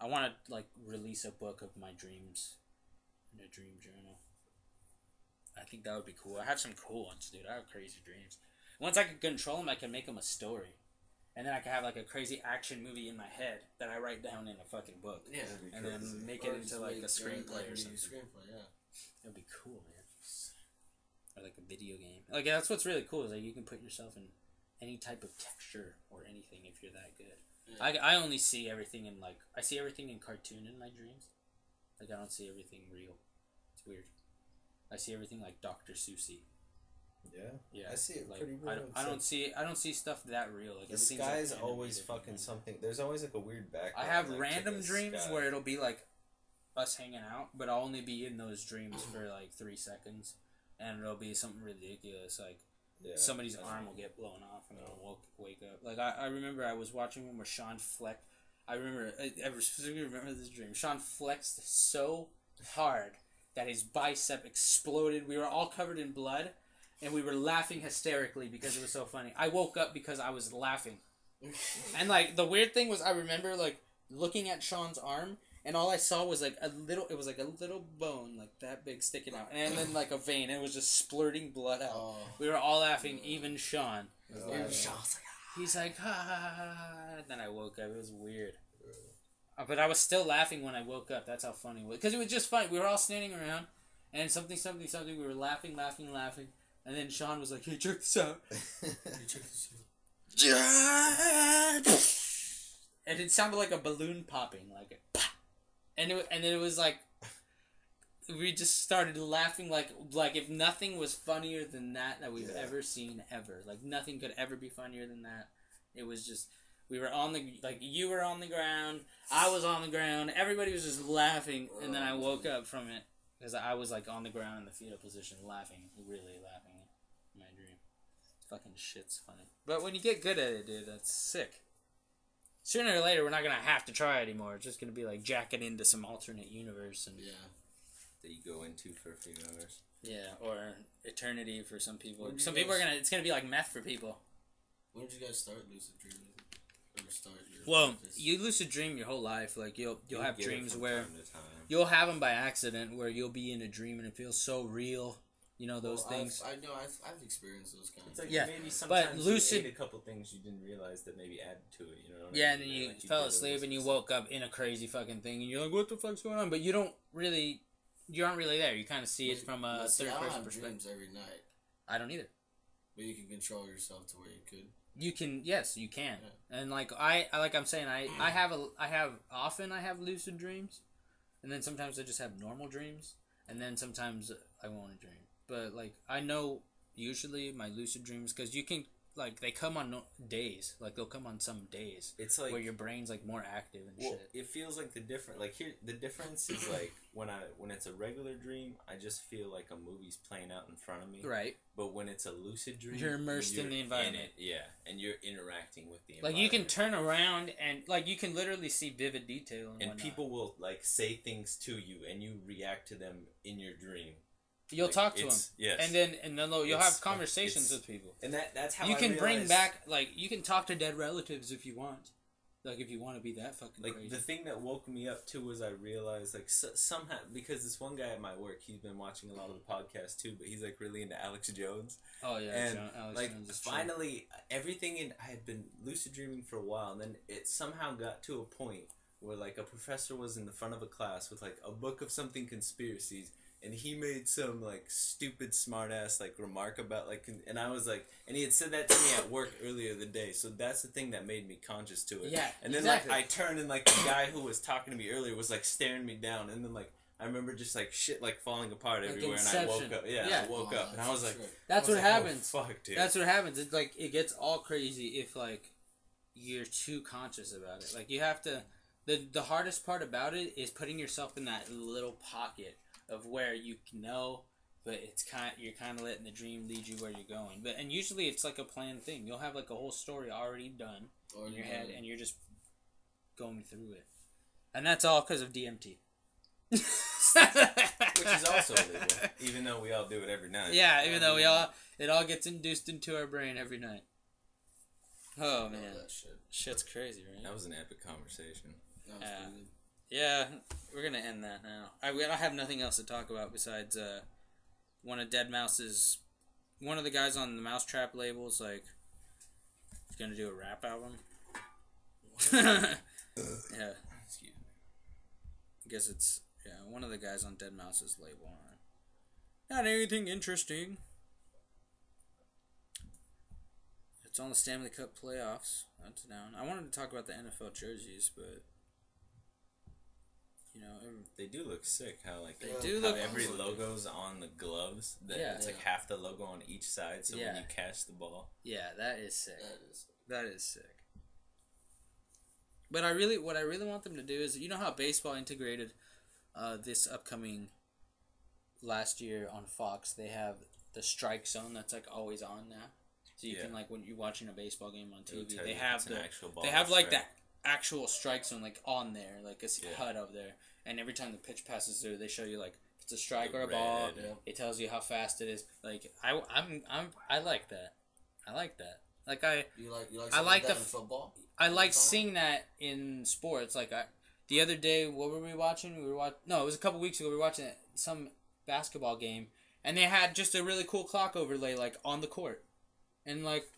I want to like release a book of my dreams in a dream journal. I think that would be cool. I have some cool ones, dude. I have crazy dreams. Once I can control them, I can make them a story. And then I can have like a crazy action movie in my head that I write down in a fucking book. Yeah, and then make it into like a screenplay or something. That'd be cool, man. Or like a video game. Like that's what's really cool is like you can put yourself in any type of texture or anything if you're that good. Yeah. I only see everything in like I see everything in cartoon in my dreams. Like I don't see everything real. It's weird. I see everything like Dr. Seussy. Yeah, I see it like, pretty real. I don't see stuff that real. Like the sky's like always fucking something. There's always like a weird background. I have like, random dreams where it'll be like us hanging out, but I'll only be in those dreams for like 3 seconds, and it'll be something ridiculous. Like somebody's arm will get blown off, and I'll wake up. Like I remember I was watching one where Sean Fleck. I specifically remember this dream. Sean flexed so hard that his bicep exploded. We were all covered in blood. And we were laughing hysterically because it was so funny. I woke up because I was laughing. And, like, the weird thing was I remember, like, looking at Sean's arm, and all I saw was, like, a little bone, like, that big sticking out. And then, like, a vein, and it was just splurting blood out. Oh. We were all laughing, even Sean. He's like, ah. And then I woke up. It was weird. But I was still laughing when I woke up. That's how funny it was. Because it was just funny. We were all standing around, and something. We were laughing. And then Sean was like, hey, check this out. And it sounded like a balloon popping. Like, and then it was like, we just started laughing like if nothing was funnier than that we've ever seen ever. Like, nothing could ever be funnier than that. It was just, We were on the, like, you were on the ground, I was on the ground, everybody was just laughing, and then I woke up from it, because I was, like, on the ground in the fetal position, laughing, really laughing in my dream. Fucking shit's funny. But when you get good at it, dude, that's sick. Sooner or later, we're not going to have to try it anymore. It's just going to be, like, jacking into some alternate universe. And that you go into for a few hours. Yeah, or eternity for some people. Some people are going to, it's going to be like meth for people. When did you guys start lucid dreaming? Well, you lucid dream your whole life. Like you'll have dreams where you'll have them by accident, where you'll be in a dream and it feels so real. You know those things. I know I've experienced those kinds. It's like maybe but sometimes lucid, you ate a couple things you didn't realize that maybe added to it. You know. And then you fell asleep and you woke up in a crazy fucking thing, and you're like, "What the fuck's going on?" But you aren't really there. You kind of see it from a third person perspective. Dreams every night. I don't either. But you can control yourself to where you could. You can, yes, you can, and like I'm saying, I have lucid dreams, and then sometimes I just have normal dreams, and then sometimes I won't dream. But like I know usually my lucid dreams, because you can, like, they come on days, like they'll come on some days. It's like where your brain's like more active and shit. It feels like the difference is like when it's a regular dream, I just feel like a movie's playing out in front of me. Right. But when it's a lucid dream, you're immersed in the environment. And you're interacting with the environment. environment. Like you can turn around and like you can literally see vivid detail and whatnot. People will like say things to you and you react to them in your dream. You'll talk to them, yes, and then you'll have conversations with people, and that's how you can bring back, like, you can talk to dead relatives if you want, like if you want to be that fucking like crazy. The thing that woke me up too was I realized like somehow, because this one guy at my work, he's been watching a lot of the podcasts too, but he's like really into Alex Jones. Oh yeah, and Alex like Jones is finally everything I had been lucid dreaming for a while, and then it somehow got to a point where like a professor was in the front of a class with like a book of something conspiracies. And he made some, like, stupid, smart-ass, like, remark about, like... And I was like... And he had said that to me at work earlier the day. So that's the thing that made me conscious to it. Yeah, and then, exactly. like, I turned and, like, the guy who was talking to me earlier was, like, staring me down. And then, like, I remember just, like, shit, like, falling apart like everywhere. Inception. And I woke up. Yeah. I woke up. And I was like... That's what happens. Oh, fuck, dude. That's what happens. It's, like, it gets all crazy if, like, you're too conscious about it. Like, you have to... The hardest part about it is putting yourself in that little pocket of where you know, but you're kind of letting the dream lead you where you're going. And usually it's like a planned thing. You'll have like a whole story already done in your head, and you're just going through it. And that's all because of DMT. Which is also illegal, even though we all do it every night. Yeah, even though it all gets induced into our brain every night. Oh man, shit's crazy, right? That was an epic conversation. Yeah, we're gonna end that now. I have nothing else to talk about besides one of one of the guys on the Mousetrap labels, like, he's gonna do a rap album. Yeah. Excuse me. I guess it's one of the guys on Dead Mouse's label. Not anything interesting. It's on the Stanley Cup playoffs. That's down. I wanted to talk about the NFL jerseys, but. You know, they do look sick. How like every logo's on the gloves. It's like half the logo on each side. So when you catch the ball, that is sick. That is sick. But what I really want them to do is, you know how baseball integrated this upcoming last year on Fox. They have the strike zone that's like always on now. So you can, like, when you're watching a baseball game on TV, they have like that actual strike zone, like, on there, like a HUD over there, and every time the pitch passes through, they show you, like, if it's a strike or a ball. It tells you how fast it is. Like, I like that. I like that. Like, I like the football. I like seeing that in sports. Like, the other day, what were we watching? It was a couple weeks ago. We were watching some basketball game, and they had just a really cool clock overlay, like, on the court, and like.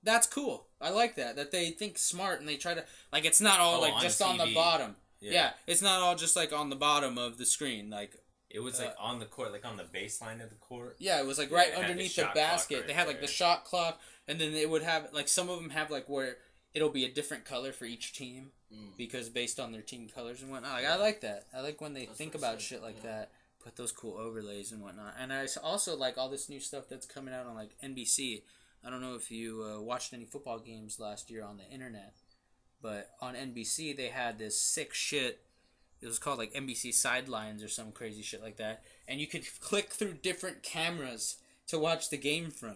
That's cool. I like that they think smart and they try to, like, it's not all like just on the bottom. Yeah, it's not all just like on the bottom of the screen. Like, it was like on the court, like on the baseline of the court. Yeah, it was like right underneath the basket. They had like the shot clock, and then they would have like some of them have like where it'll be a different color for each team because based on their team colors and whatnot. Like, I like that. I like when they think about shit like that. Put those cool overlays and whatnot. And I also like all this new stuff that's coming out on like NBC. I don't know if you watched any football games last year on the internet, But on NBC, they had this sick shit. It was called like NBC Sidelines or some crazy shit like that. And you could click through different cameras to watch the game from.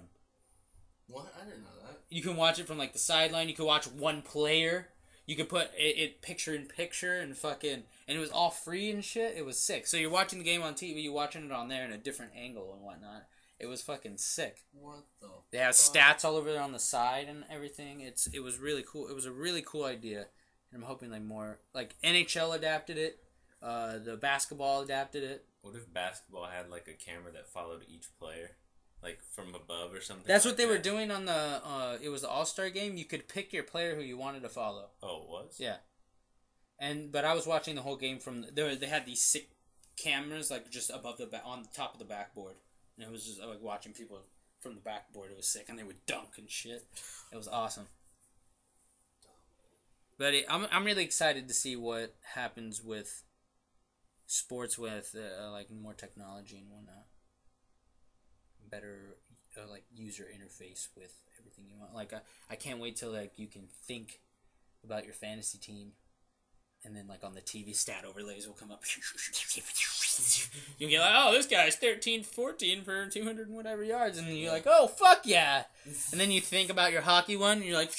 What? I didn't know that. You can watch it from like the sideline. You could watch one player. You could put it picture in picture and fucking... And it was all free and shit. It was sick. So you're watching the game on TV. You're watching it on there in a different angle and whatnot. It was fucking sick. What the They have stats all over there on the side and everything. It was really cool. It was a really cool idea. And I'm hoping like more... Like NHL adapted it. The basketball adapted it. What if basketball had like a camera that followed each player? Like from above or something? That's like what they were doing on the... it was the All-Star game. You could pick your player who you wanted to follow. Oh, it was? Yeah. But I was watching the whole game from... They had these sick cameras like just above on the top of the backboard. And it was just like watching people from the backboard. It was sick. And they would dunk and shit. It was awesome. But I'm really excited to see what happens with sports with like more technology and whatnot. Better like user interface with everything you want. Like I can't wait till like you can think about your fantasy team, and then like on the TV stat overlays will come up. You get like, oh, this guy's 13-14 for 200 and whatever yards, and you're like, oh fuck yeah! And then you think about your hockey one, and you're like,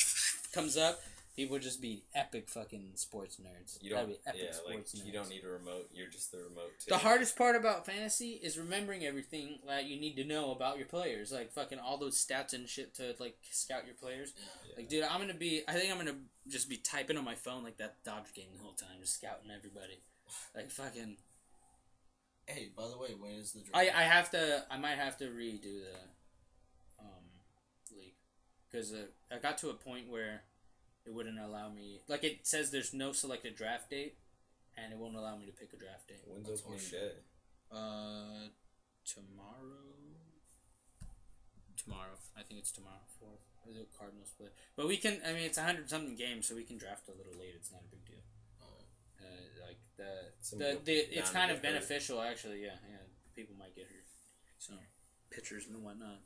comes up. People would just be epic fucking sports nerds. You don't, be epic sports nerds. You don't need a remote. You're just the remote too. The hardest part about fantasy is remembering everything that you need to know about your players. Like fucking all those stats and shit to like scout your players. Yeah. Like dude, I think I'm gonna just be typing on my phone like that Dodger game the whole time, just scouting everybody. Like fucking. Hey, by the way, when is the draft? I might have to redo the league because I got to a point where it wouldn't allow me. Like it says, there's no selected draft date, and it won't allow me to pick a draft date. When's opening day? Tomorrow. I think it's tomorrow. 4th. The Cardinals play, but we can. I mean, it's 100-something games, so we can draft a little late. It's not a big deal. Like it's kind of beneficial actually. Yeah. People might get hurt. So pitchers and whatnot.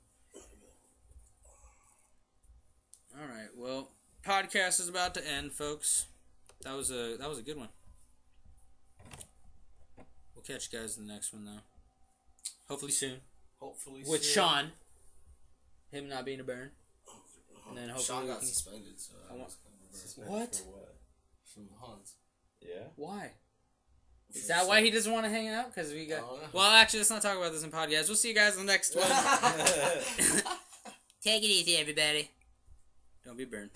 All right. Well. Podcast is about to end, folks. That was a good one. We'll catch you guys in the next one, though. Hopefully soon. With Sean. Him not being a burn. And then hopefully Sean got suspended, so what? For what? From Hans. Yeah? Why? Is that why he doesn't want to hang out? Because we got... Well, actually, let's not talk about this in podcast. We'll see you guys in the next one. Take it easy, everybody. Don't be burned.